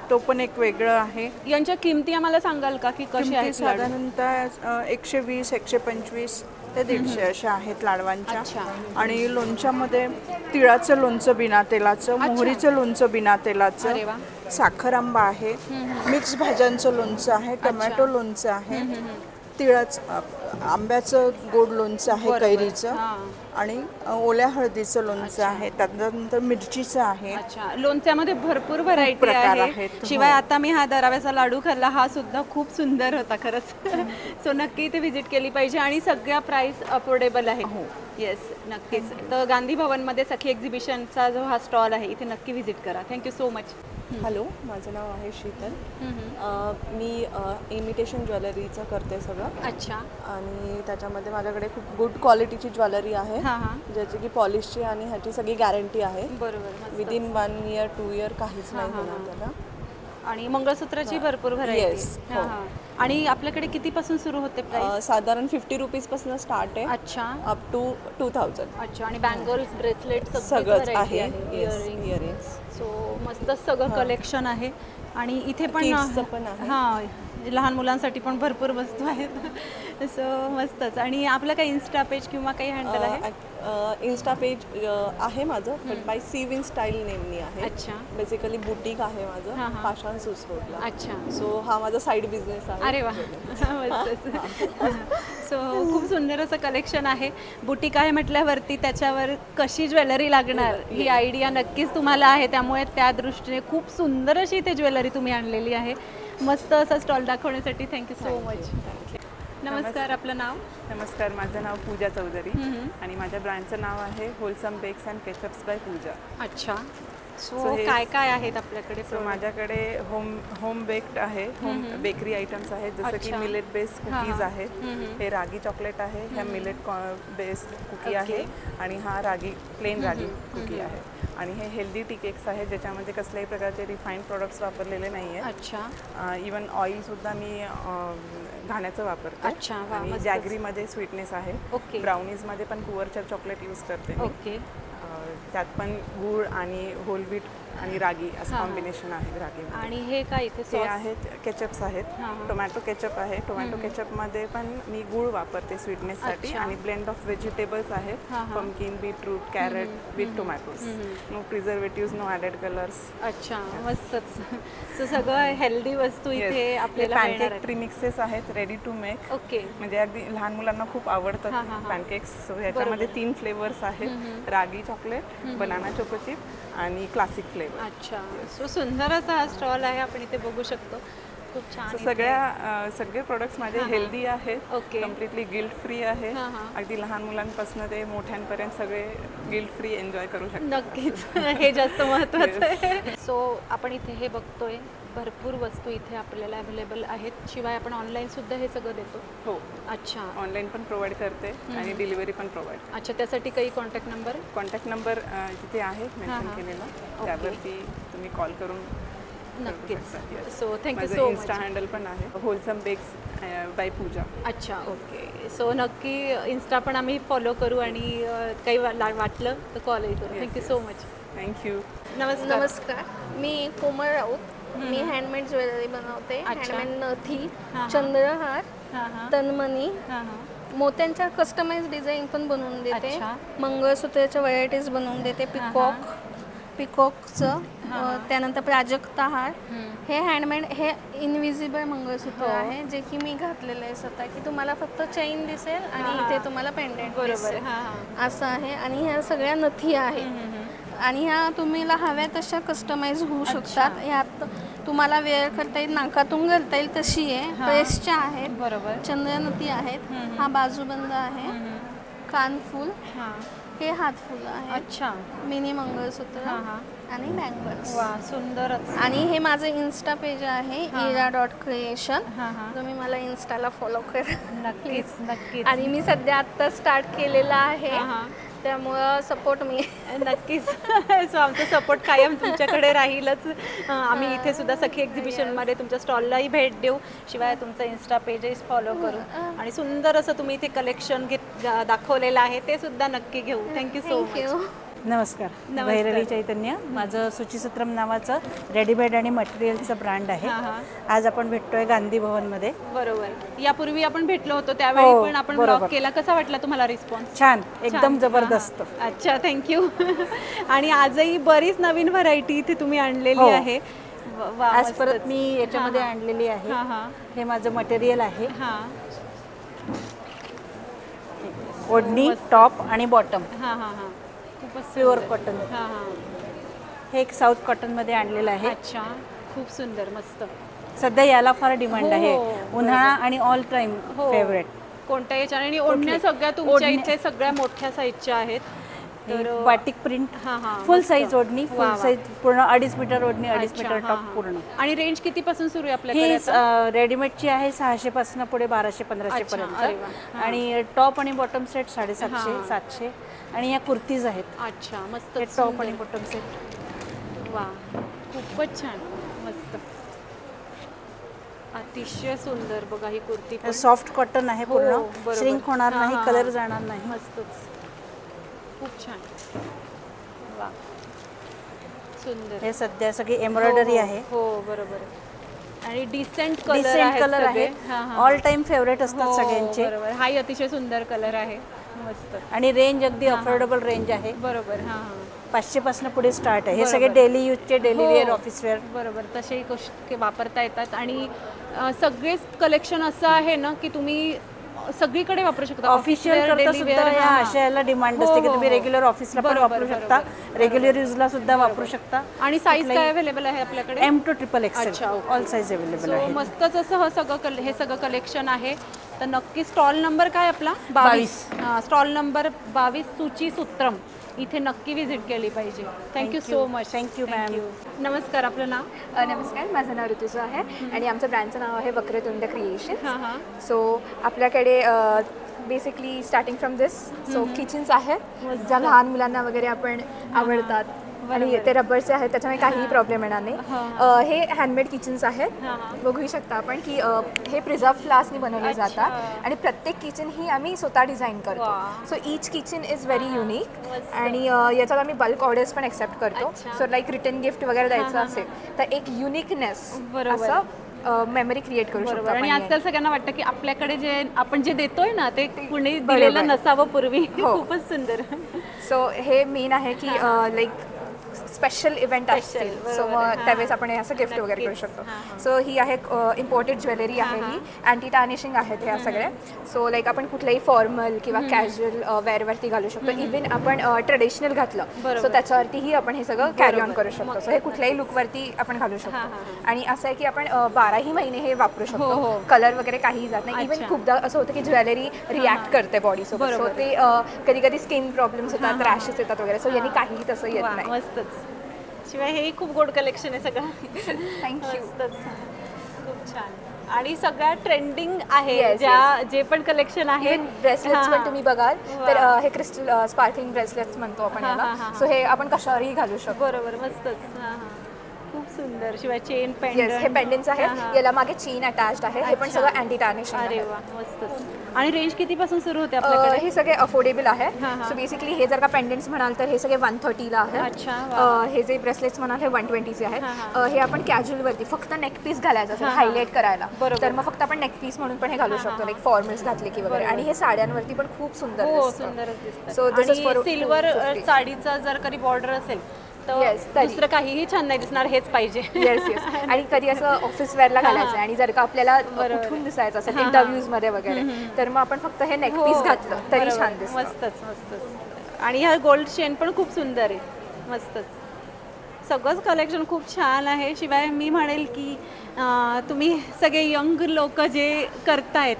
तो पण एक वेगळं आहे. यांच्या किमती आम्हाला सांगाल का की कशी आहेत? साधारणतः 120, 125 ते 150 अशा आहेत लाडवांच्या. आणि लोणच्यामध्ये तिळाचं लोणचं बिना तेलाचं, मोहरीचं लोणचं बिना तेलाचं, साखर आंबा आहे, मिक्स भाज्यांचं लोणचं आहे, टोमॅटो लोणचं आहे, तिळाचं आंब्याचं गोड लोणचं आहे, कैरीचं, आणि ओल्या हळदीचं लोणचं आहे, त्यानंतर मिरचीचं आहे. लोणच्यामध्ये भरपूर व्हरायटी आहेत. शिवाय आता मी हा दराव्याचा लाडू खाल्ला, हा सुद्धा खूप सुंदर होता खरंच. सो नक्की इथे व्हिजिट केली पाहिजे. आणि सगळ्या प्राइस अफोर्डेबल आहे. येस, नक्कीच. तर गांधी भवनमध्ये सखी एक्झिबिशनचा जो हा स्टॉल आहे, इथे नक्की व्हिजिट करा. Thank you so much. हॅलो, माझं नाव आहे शीतल. मी इमिटेशन ज्वेलरीचं करते सगळं. अच्छा. आणि त्याच्यामध्ये माझ्याकडे खूप गुड क्वालिटीची ज्वेलरी आहे, ज्याची की पॉलिशची आणि ह्याची सगळी गॅरंटी आहे. बरोबर. विदिन 1 इयर 2 इयर काहीच नाही होणार त्याला. आणि मंगळसूत्राची भरपूर व्हरायटी. आणि आपल्याकडे कितीपासून सुरू होते प्राइस? साधारण 50 रुपीजपासून स्टार्ट आहे. अच्छा. Up to 2000. अच्छा. आणि बँगल्स, ब्रेसलेट सगळंच आहे. इयरिंग्स. सो मस्त सगळं कलेक्शन आहे. आणि इथे पण हां, लहान मुलांसाठी पण भरपूर वस्तू आहेत. सो मस्तच. आणि आपलं काही इन्स्टा पेज किंवा काही हँडल आहे? इन्स्टा पेज आहे माझं, पण बाय सीविन स्टाईल नेमनी आहे. अच्छा. बेसिकली बुटीक आहे माझं, पाषाण सूस रोडला. अच्छा. सो हा माझा साईड बिझनेस आहे. अरे वा. सो खूप सुंदर असं कलेक्शन आहे. बुटीक आहे म्हटल्यावरती त्याच्यावर कशी ज्वेलरी लागणार ही आयडिया नक्कीच तुम्हाला आहे, त्यामुळे त्या दृष्टीने खूप सुंदर अशी इथे ज्वेलरी तुम्ही आणलेली आहे. मस्त असा स्टॉल दाखवण्यासाठी थँक्यू सो मच. नमस्कार, आपलं नाव? नमस्कार, माझं नाव पूजा चौधरी आणि माझ्या ब्रँडचं नाव आहे wholesome bakes and ketchups bye पूजा. अच्छा. सो काय काय आहेत आपल्याकडे? सो माझ्याकडे होम बेक्ड आहे, होम बेकरी आयटम्स आहेत, जसं की मिलेट बेस्ड कुकीज आहेत. हे रागी चॉकलेट आहे, ह्या मिलेट बेस्ड कुकी आहे, आणि हा रागी प्लेन रागी कुकी आहे. आणि हे हेल्दी टी केक्स आहेत, ज्याच्यामध्ये कसल्याही प्रकारचे रिफाईंड प्रोडक्ट्स वापरलेले नाही आहेत. अच्छा. इवन ऑइलसुद्धा मी घाण्याचं वापरते. अच्छा. आणि जॅगरीमध्ये स्वीटनेस आहे. ओके. ब्राउनीजमध्ये पण कुवरच्या चॉकलेट यूज करते. ओके. त्यात पण गूळ आणि होल व्हीट आणि रागी असं कॉम्बिनेशन आहे रागी. आणि हे काय इथे हे आहेत केचप्स आहेत. टोमॅटो केचप आहे. टोमॅटो केचपमध्ये पण मी गूळ वापरते स्वीटनेससाठी आणि ब्लेंड ऑफ व्हेजिटेबल्स आहेत. Pumpkin, beetroot, carrot with tomatoes. No preservatives, no added colours. अच्छा, मस्तच. सो सगळं हेल्दी वस्तू इथे आपल्याला पॅनकेक प्रीमिक्सेस आहेत रेडी टू मेक. ओके. म्हणजे अगदी लहान मुलांना खूप आवडतात पॅनकेक्स. सो ह्याच्यामध्ये 3 फ्लेवर्स आहेत. रागी चॉकलेट, बनाना चोको चिप आणि क्लासिक फ्लेवर. अच्छा, सो सुंदर असा हा स्टॉल आहे, आपण इथे बघू शकतो. खूप छान. सगळे प्रोडक्ट्स माझे हेल्दी आहेत. कम्प्लिटली गिल्ट फ्री आहे. अगदी लहान मुलांपासून ते मोठ्यांपर्यंत सगळे गिल्ट फ्री एन्जॉय करू शकतात. नक्कीच, हे जास्त महत्त्वाचं आहे. सो आपण इथे हे बघतोय, भरपूर वस्तू इथे आपल्याला अवेलेबल आहेत. शिवाय आपण ऑनलाईन सुद्धा हे सगळं देतो. हो. अच्छा, ऑनलाईन पण प्रोव्हाइड करते आणि डिलिव्हरी पण प्रोव्हाइड. अच्छा, त्यासाठी काही कॉन्टॅक्ट नंबर तिथे आहे मेन्शन केलेला, त्यावरती तुम्ही कॉल करून. नक्कीच. So thank you so much. Insta handle पण आहे, होलसम बेक्स बाय पूजा. अच्छा, ओके. सो नक्की इन्स्टा पण आम्ही फॉलो करू आणि काही वाटलं तर कॉलही करू. Thank you so much. थँक्यू. नमस्कार, मी कोमल राऊत. मी हँडमेड ज्वेलरी बनवते. हँडमेड नथी, चंद्रहार, तन्मणी, मोत्यांच्या कस्टमाइज डिझाईन पण बनवून देते. मंगळसूत्राच्या व्हरायटीज बनवून देते. पिकॉकचं, त्यानंतर प्राजक्ता हार. हे हँडमेड, हे इनविजिबल मंगळसूत्र आहे जे की मी घातलेलं आहे स्वतः, की तुम्हाला फक्त चेन दिसेल आणि इथे तुम्हाला पेंडेंट दिसेल असं आहे. आणि ह्या सगळ्या नथी आहेत आणि ह्या तुम्हाला हव्या तशा कस्टमाइज होऊ शकतात. ह्यात तुम्हाला वेअर करता येईल, नाकातून घालता येईल तशी आहे. प्रेसच्या आहेत. बरोबर. चंद्रनथी आहेत. हा बाजूबंद आहे. कानफूल, हे हातफुलं आहे. अच्छा, मिनी मंगळसूत्र आणि बँगल्स. वा, सुंदरच. आणि हे माझं इन्स्टा पेज आहे, ira.creation. तुम्ही मला इन्स्टाला फॉलो करा. नक्कीच, नक्कीच. आणि मी सध्या आत्ता स्टार्ट केलेला आहे, त्यामुळं सपोर्ट मी. नक्कीच. सो आमचा सपोर्ट कायम तुमच्याकडे राहीलच. आम्ही इथे सुद्धा सखी एक्झिबिशनमध्ये तुमच्या स्टॉललाही भेट देऊ. शिवाय तुमचं इन्स्टा पेजही फॉलो करू आणि सुंदर असं तुम्ही इथे कलेक्शन दाखवलेलं आहे ते सुद्धा नक्की घेऊ. Thank you so much. नमस्कार, भैरवी चैतन्य. माझं सुचिसूत्रम नावाचं रेडीमेड आणि मटेरियलचं ब्रँड आहे. आज आपण भेटतोय गांधी भवनमध्ये. बरोबर. यापूर्वी आपण भेटलो होतो त्यावेळी पण आपण ब्लॉग केला. कसा वाटला तुम्हाला रिस्पॉन्स? छान, एकदम जबरदस्त. अच्छा, थँक्यू. आणि आजही बरीच नवीन व्हरायटी इथे तुम्ही आणलेली आहे. आज परत मी याच्यामध्ये आणलेली आहे. हे माझं मटेरियल आहे. ओढणी, टॉप आणि बॉटम. Pure cotton. हे एक साऊथ कॉटन मध्ये आणलेलं आहे. अच्छा, खूप सुंदर, मस्त. सध्या याला फार डिमांड आहे. उन्हाळा आणि ऑल टाइम फेवरेट. कोणत्या याच्याने? आणि ओढण्या सगळ्या तुमच्या इथे सगळ्या मोठ्या साईजच्या आहेत. तर बाटिक प्रिंट, फुल साईज ओढणी, फुल साईज पूर्ण 2.5 मीटर ओढणी, 2.5 मीटर टॉप पूर्ण. आणि रेंज किती पासून सुरू आहे आपल्याकडे? ही रेडीमेडची आहे 600 पासून पुढे 1200-1500 पर्यंत. आणि टॉप आणि बॉटम सेट 750, 700. आणि या कुर्तीज आहेत. अच्छा, मस्त. टॉप आणि बॉटम सेट. वा, खूपच छान, मस्त, अतिशय सुंदर. बघा ही कुर्ती सॉफ्ट कॉटन आहे पूर्ण, श्रिंक होणार नाही, कलर जाणार नाही. मस्तच, खूप छान. वा, सुंदर. हे सध्या सगळी एम्ब्रॉयडरी आहे. हो, बरोबर. आणि डिसेंट कलर आहे. ऑल टाइम फेवरेट असतात सगळ्यांचे. बरोबर. हाही अतिशय सुंदर कलर आहे. मस्त. आणि रेंज अगदी अफोर्डेबल रेंज आहे. बरोबर. 500 पासून पुढे स्टार्ट आहे. हे सगळे डेली यूजचे, डेली वेअर, ऑफिस वेअर. बरोबर. तसेही गोष्टी वापरता येतात. आणि सगळेच कलेक्शन असं आहे ना की तुम्ही सगळीकडे वापरू शकता. ऑफिशियल करता सुद्धा या अशाला डिमांड असते की तुम्ही रेग्युलर ऑफिसला पण वापरू शकता, रेग्युलर यूजला सुद्धा वापरू शकता. आणि साईज काय अवेलेबल आहे आपल्याकडे? M to XXL, all size available आहे. मस्तच असं हे सगळं कलेक्शन आहे. तर नक्की स्टॉल नंबर काय आपला? 22. Stall number 22 सुचिसूत्रम. इथे नक्की व्हिजिट केली पाहिजे. Thank you so much. Thank you ma'am. नमस्कार, आपलं नाव? नमस्कार, माझं नाव ऋतुजा आहे आणि आमचं ब्रँडचं नाव आहे वक्रतुंड क्रिएशन. सो आपल्याकडे basically starting from this, so kitchens आहेत ज्या लहान मुलांना वगैरे आपण आवडतात. आणि ते रबरचे आहेत, त्याच्यामुळे काहीही प्रॉब्लेम येणार नाही. हे हँडमेड किचन्स आहेत, बघू शकता आपण की हे प्रिझर्व ग्लासनी बनवले जातात आणि प्रत्येक किचन ही आम्ही स्वतः डिझाईन करतो. So each kitchen is very unique आणि याच्यात आम्ही बल्क ऑर्डर्स पण एक्सेप्ट करतो. सो लाईक रिटर्न गिफ्ट वगैरे द्यायचं असेल तर एक युनिकनेस असं मेमरी क्रिएट करू शकतो. आणि आजकाल सगळ्यांना वाटतं की आपल्याकडे जे आपण जे देतोय ना ते कुणी दिलेलं नसावं पूर्वी. खूपच सुंदर. सो हे मेन आहे की लाईक स्पेशल इव्हेंट असतील सो मग त्यावेळेस आपण असं गिफ्ट वगैरे करू शकतो. सो ही आहे इम्पोर्टेड ज्वेलरी आहे, ही अँटी टार्निशिंग आहेत ह्या सगळ्या. सो लाईक आपण कुठल्याही फॉर्मल किंवा कॅज्युअल वेअरवरती घालू शकतो. इव्हन आपण ट्रेडिशनल घातलं सो त्याच्यावरतीही आपण हे सगळं कॅरी ऑन करू शकतो. सो हे कुठल्याही लुकवरती आपण घालू शकतो. आणि असं आहे की आपण 12ही महिने हे वापरू शकतो. कलर वगैरे काहीही जात नाही. इव्हन खूपदा असं होतं की ज्वेलरी रिॲक्ट करते बॉडीसोबत, सो ते कधी कधी स्किन प्रॉब्लेम्स होतात, रॅशेस येतात वगैरे. सो यांनी काहीही तसं येत नाही. शिवाय हेही खूप गोड कलेक्शन आहे सगळं. थँक्यू. खूप छान आणि सगळ्या ट्रेंडिंग आहे. जे पण कलेक्शन आहे. ब्रेसलेट्स पण तुम्ही बघाल तर हे क्रिस्टल स्पार्कलिंग ब्रेसलेट्स म्हणतो आपण याला. सो हे आपण कशावरही घालू शकतो. बरोबर, मस्तच. खूप सुंदर. शिवाय चेन पेंडंट, हे पेंडंट्स आहेत, याला मागे चेन अटॅच्ड आहे. हे पण सगळं अँटी टार्निशिंग आहे. अरे वा, मस्तच. आणि रेंज किती पासून सुरू होते आपल्याकडे? हे सगळे अफोर्डेबल आहे. सो बेसिकली हे जर का पेंडंट्स म्हणाल तर हे सगळे 130ला आहे. हे जे ब्रेसलेट्स म्हणाल हे 120चे आहेत. हे आपण कॅज्युअल वरती फक्त नेक पीस घालायचं असेल हायलाइट करायला तर मग फक्त आपण नेक पीस म्हणून पण हे घालू शकतो, लाईक फॉर्मल्स घातले की वगैरे. आणि हे साड्यांवरती पण खूप सुंदर दिसतं. सो सिल्वर साडीचा जर कधी बॉर्डर असेल तर दुसरं काहीही छान नाही दिसणार, हेच पाहिजे. Yes yes. आणि कधी असं ऑफिस वेअरला घालायचं आणि जर का आपल्याला उठून दिसायचं असेल इंटरव्ह्यूज मध्ये वगैरे तर मग आपण फक्त हे नेक पीस घातलं तरी छान दिसतं. मस्तच मस्तच. आणि ह्या गोल्ड चेन पण खूप सुंदर आहे. मस्तच. सगळंच कलेक्शन खूप छान आहे. शिवाय मी म्हणेल की तुम्ही सगळे यंग लोक जे करतायत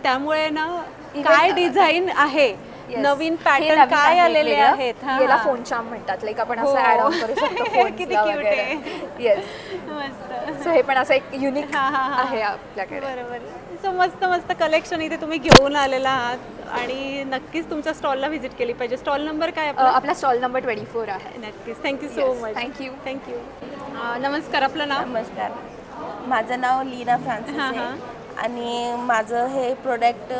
त्यामुळे ना काय डिझाईन आहे, नवीन पॅटर्न काय आलेले आहेत. याला फोन चार्म म्हणतात, लाईक आपण असं ऍड ऑन करू शकतो फोन्सला वगैरे. येस, मस्त. सो हे पण असं एक युनिक आहे आपल्याकडे. बरोबर. सो मस्त मस्त कलेक्शन इथे तुम्ही घेऊन आलेला आहात आणि नक्कीच तुमच्या स्टॉलला व्हिजिट केली पाहिजे. स्टॉल नंबर काय आपला स्टॉल नंबर 24 आहे. नक्कीच. Thank you so much. थँक्यू. नमस्कार, आपलं नाव? नमस्कार, माझं नाव लीना फ्रान्सिस आहे आणि माझं हे प्रोडक्ट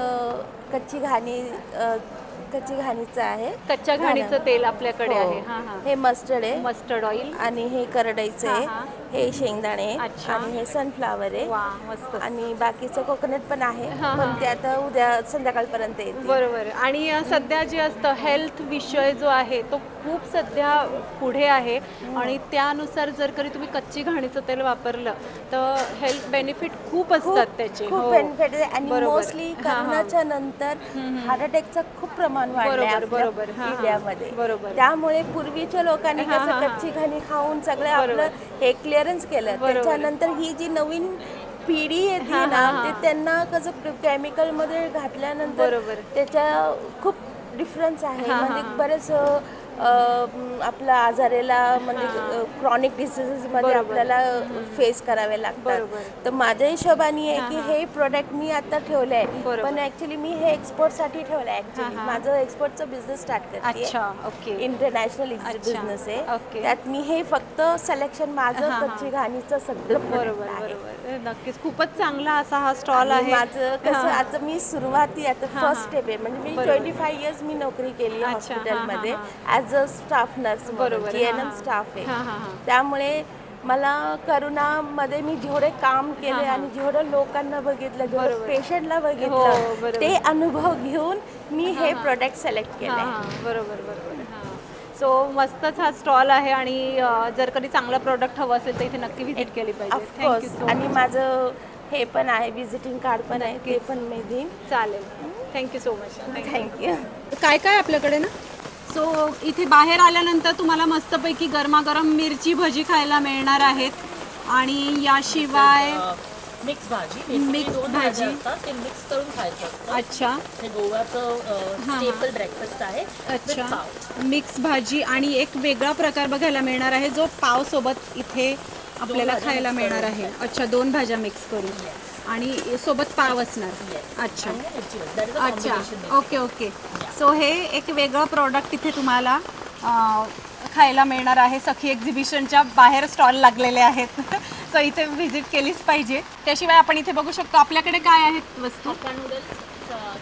कच्ची घाणीचं आहे. कच्च्या घाणीचं तेल आपल्याकडे आहे. हे मस्टर्ड आहे, मस्टर्ड ऑइल. आणि हे करडईचं आहे, हे शेंगदाणे आणि हे सनफ्लावर आहे आणि बाकीचं कोकोनट पण आहे, पण ते आता उद्या संध्याकाळपर्यंत येईल. बरोबर. आणि सध्या जे असतं हेल्थ विषय जो आहे तो खूप सध्या पुढे आहे आणि त्यानुसार जर कधी तुम्ही कच्ची घाणीचं तेल वापरलं तर हेल्थ बेनिफिट खूप असतात त्याचे. खूप बेनिफिट आहे आणि मोस्टली कोरोनाच्या नंतर हार्ट अटॅकचं खूप प्रमाण वाढलंय इंडियामध्ये. त्यामुळे पूर्वीच्या लोकांनी कसं कच्ची घाणी खाऊन सगळं आपलं हे क्लिअरन्स केलं. त्याच्यानंतर ही जी नवीन पिढी येते ना ते त्यांना कसं केमिकलमध्ये घातल्यानंतर त्याच्या खूप डिफरन्स आहे. म्हणजे बरेच आपला आजाराला म्हणजे क्रॉनिक डिसीजेसमध्ये आपल्याला फेस करावे लागतात. तर माझ्या हिशोबाने आहे की हे प्रोडक्ट मी आता ठेवलं आहे, पण ॲक्च्युली मी हे एक्सपोर्टसाठी ठेवलं आहे. ॲक्च्युली माझं एक्सपोर्टचं बिझनेस स्टार्ट करते, इंटरनॅशनल बिझनेस आहे. त्यात मी हे फक्त सिलेक्शन माझं कच्ची घाणीचं सगळं बरोबर. नक्कीच खूपच चांगला असा हा स्टॉल आहे. माझं कसं आता मी सुरुवाती आता फर्स्ट स्टेप आहे, म्हणजे मी 25 इयर्स मी नोकरी केली हॉस्पिटलमध्ये as a staff nurse, GNM staff आहे. त्यामुळे मला करोनामध्ये मी जेवढे काम केले आणि जेवढं लोकांना बघितलं, जेवढं पेशंटला बघितलं, ते अनुभव घेऊन मी हे प्रोडक्ट सिलेक्ट केले. बरोबर. सो मस्तच हा स्टॉल आहे आणि जर कधी चांगला प्रोडक्ट हवं असेल तर इथे नक्की व्हिजिट केली पाहिजे. थँक्यू. आणि माझं हे पण आहे, विजिटिंग कार्ड पण आहे, ते पण मी देईन. चालेल. Thank you so much. थँक्यू. काय काय आपल्याकडे ना. सो इथे बाहेर आल्यानंतर तुम्हाला मस्तपैकी गरमागरम मिरची भजी खायला मिळणार आहेत आणि याशिवाय मिक्स भाजी ते मिक्स करून खायचं असतं. अच्छा. हे गोव्याचं स्टेपल ब्रेकफास्ट आहे. अच्छा. मिक्स भाजी आणि एक वेगळा प्रकार बघायला मिळणार आहे जो पाव सोबत इथे आपल्याला खायला मिळणार आहे. अच्छा, 2 भाज्या मिक्स करून आणि सोबत पाव असणार. अच्छा. ओके. सो हे एक वेगळं प्रोडक्ट इथे तुम्हाला खायला मिळणार आहे. सखी एक्झिबिशनच्या बाहेर स्टॉल लागलेले आहेत. सो इथे व्हिजिट केलीच पाहिजे. त्याशिवाय आपण इथे बघू शकतो आपल्याकडे काय आहेत वस्तू. हक्का नूडल्स,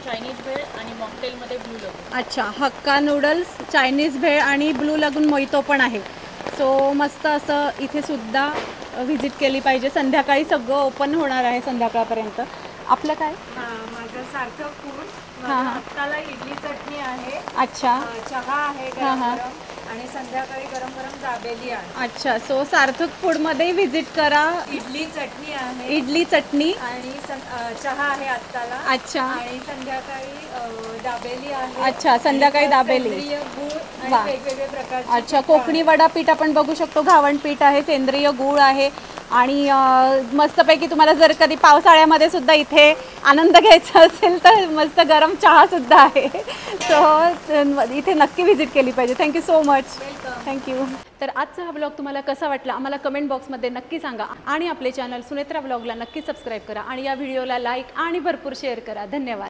चायनीज भेळ आणि मॉकटेलमध्ये ब्लू लगून. अच्छा, हक्का नूडल्स, चायनीज भेळ आणि ब्लू लगून मोहितो पण आहे. सो मस्त असं इथे सुद्धा व्हिजिट केली पाहिजे. संध्याकाळी सगळं ओपन होणार आहे संध्याकाळपर्यंत. आपलं काय? माझं सार्थक फूड. हां. आत्ताला इडली चटणी आहे. अच्छा. चहा आहे गरम गरम आणि संध्याकाळी गरम गरम दाबेली आहे. अच्छा, सो सार्थक फूडमध्ये व्हिजिट करा. इडली चटणी आहे. इडली चटणी आणि चहा आहे आत्ताला. अच्छा. आणि संध्याकाळी दाबेली आहे. अच्छा, संध्याकाळी दाबेली. सेंद्रिय गूळ आणि वा. वेगवेगळे प्रकारचे अच्छा, कोकणी वडा पीठ आपण बघू शकतो. घावण पीठ आहे, सेंद्रिय गूळ आहे आणि मस्तपैकी तुम्हाला जर कधी पावसाळ्यामध्ये सुद्धा इथे आनंद घ्यायचा असेल तर मस्त गरम चहा सुद्धा आहे. सो इथे नक्की व्हिजिट केली पाहिजे. Thank you so much. थँक्यू. तर आजचा हा ब्लॉग तुम्हाला कसा वाटला आम्हाला कमेंट बॉक्समध्ये नक्की सांगा आणि आपले चॅनल सुनेत्रा ब्लॉगला नक्की सबस्क्राईब करा आणि या व्हिडिओला लाईक आणि भरपूर शेअर करा. धन्यवाद.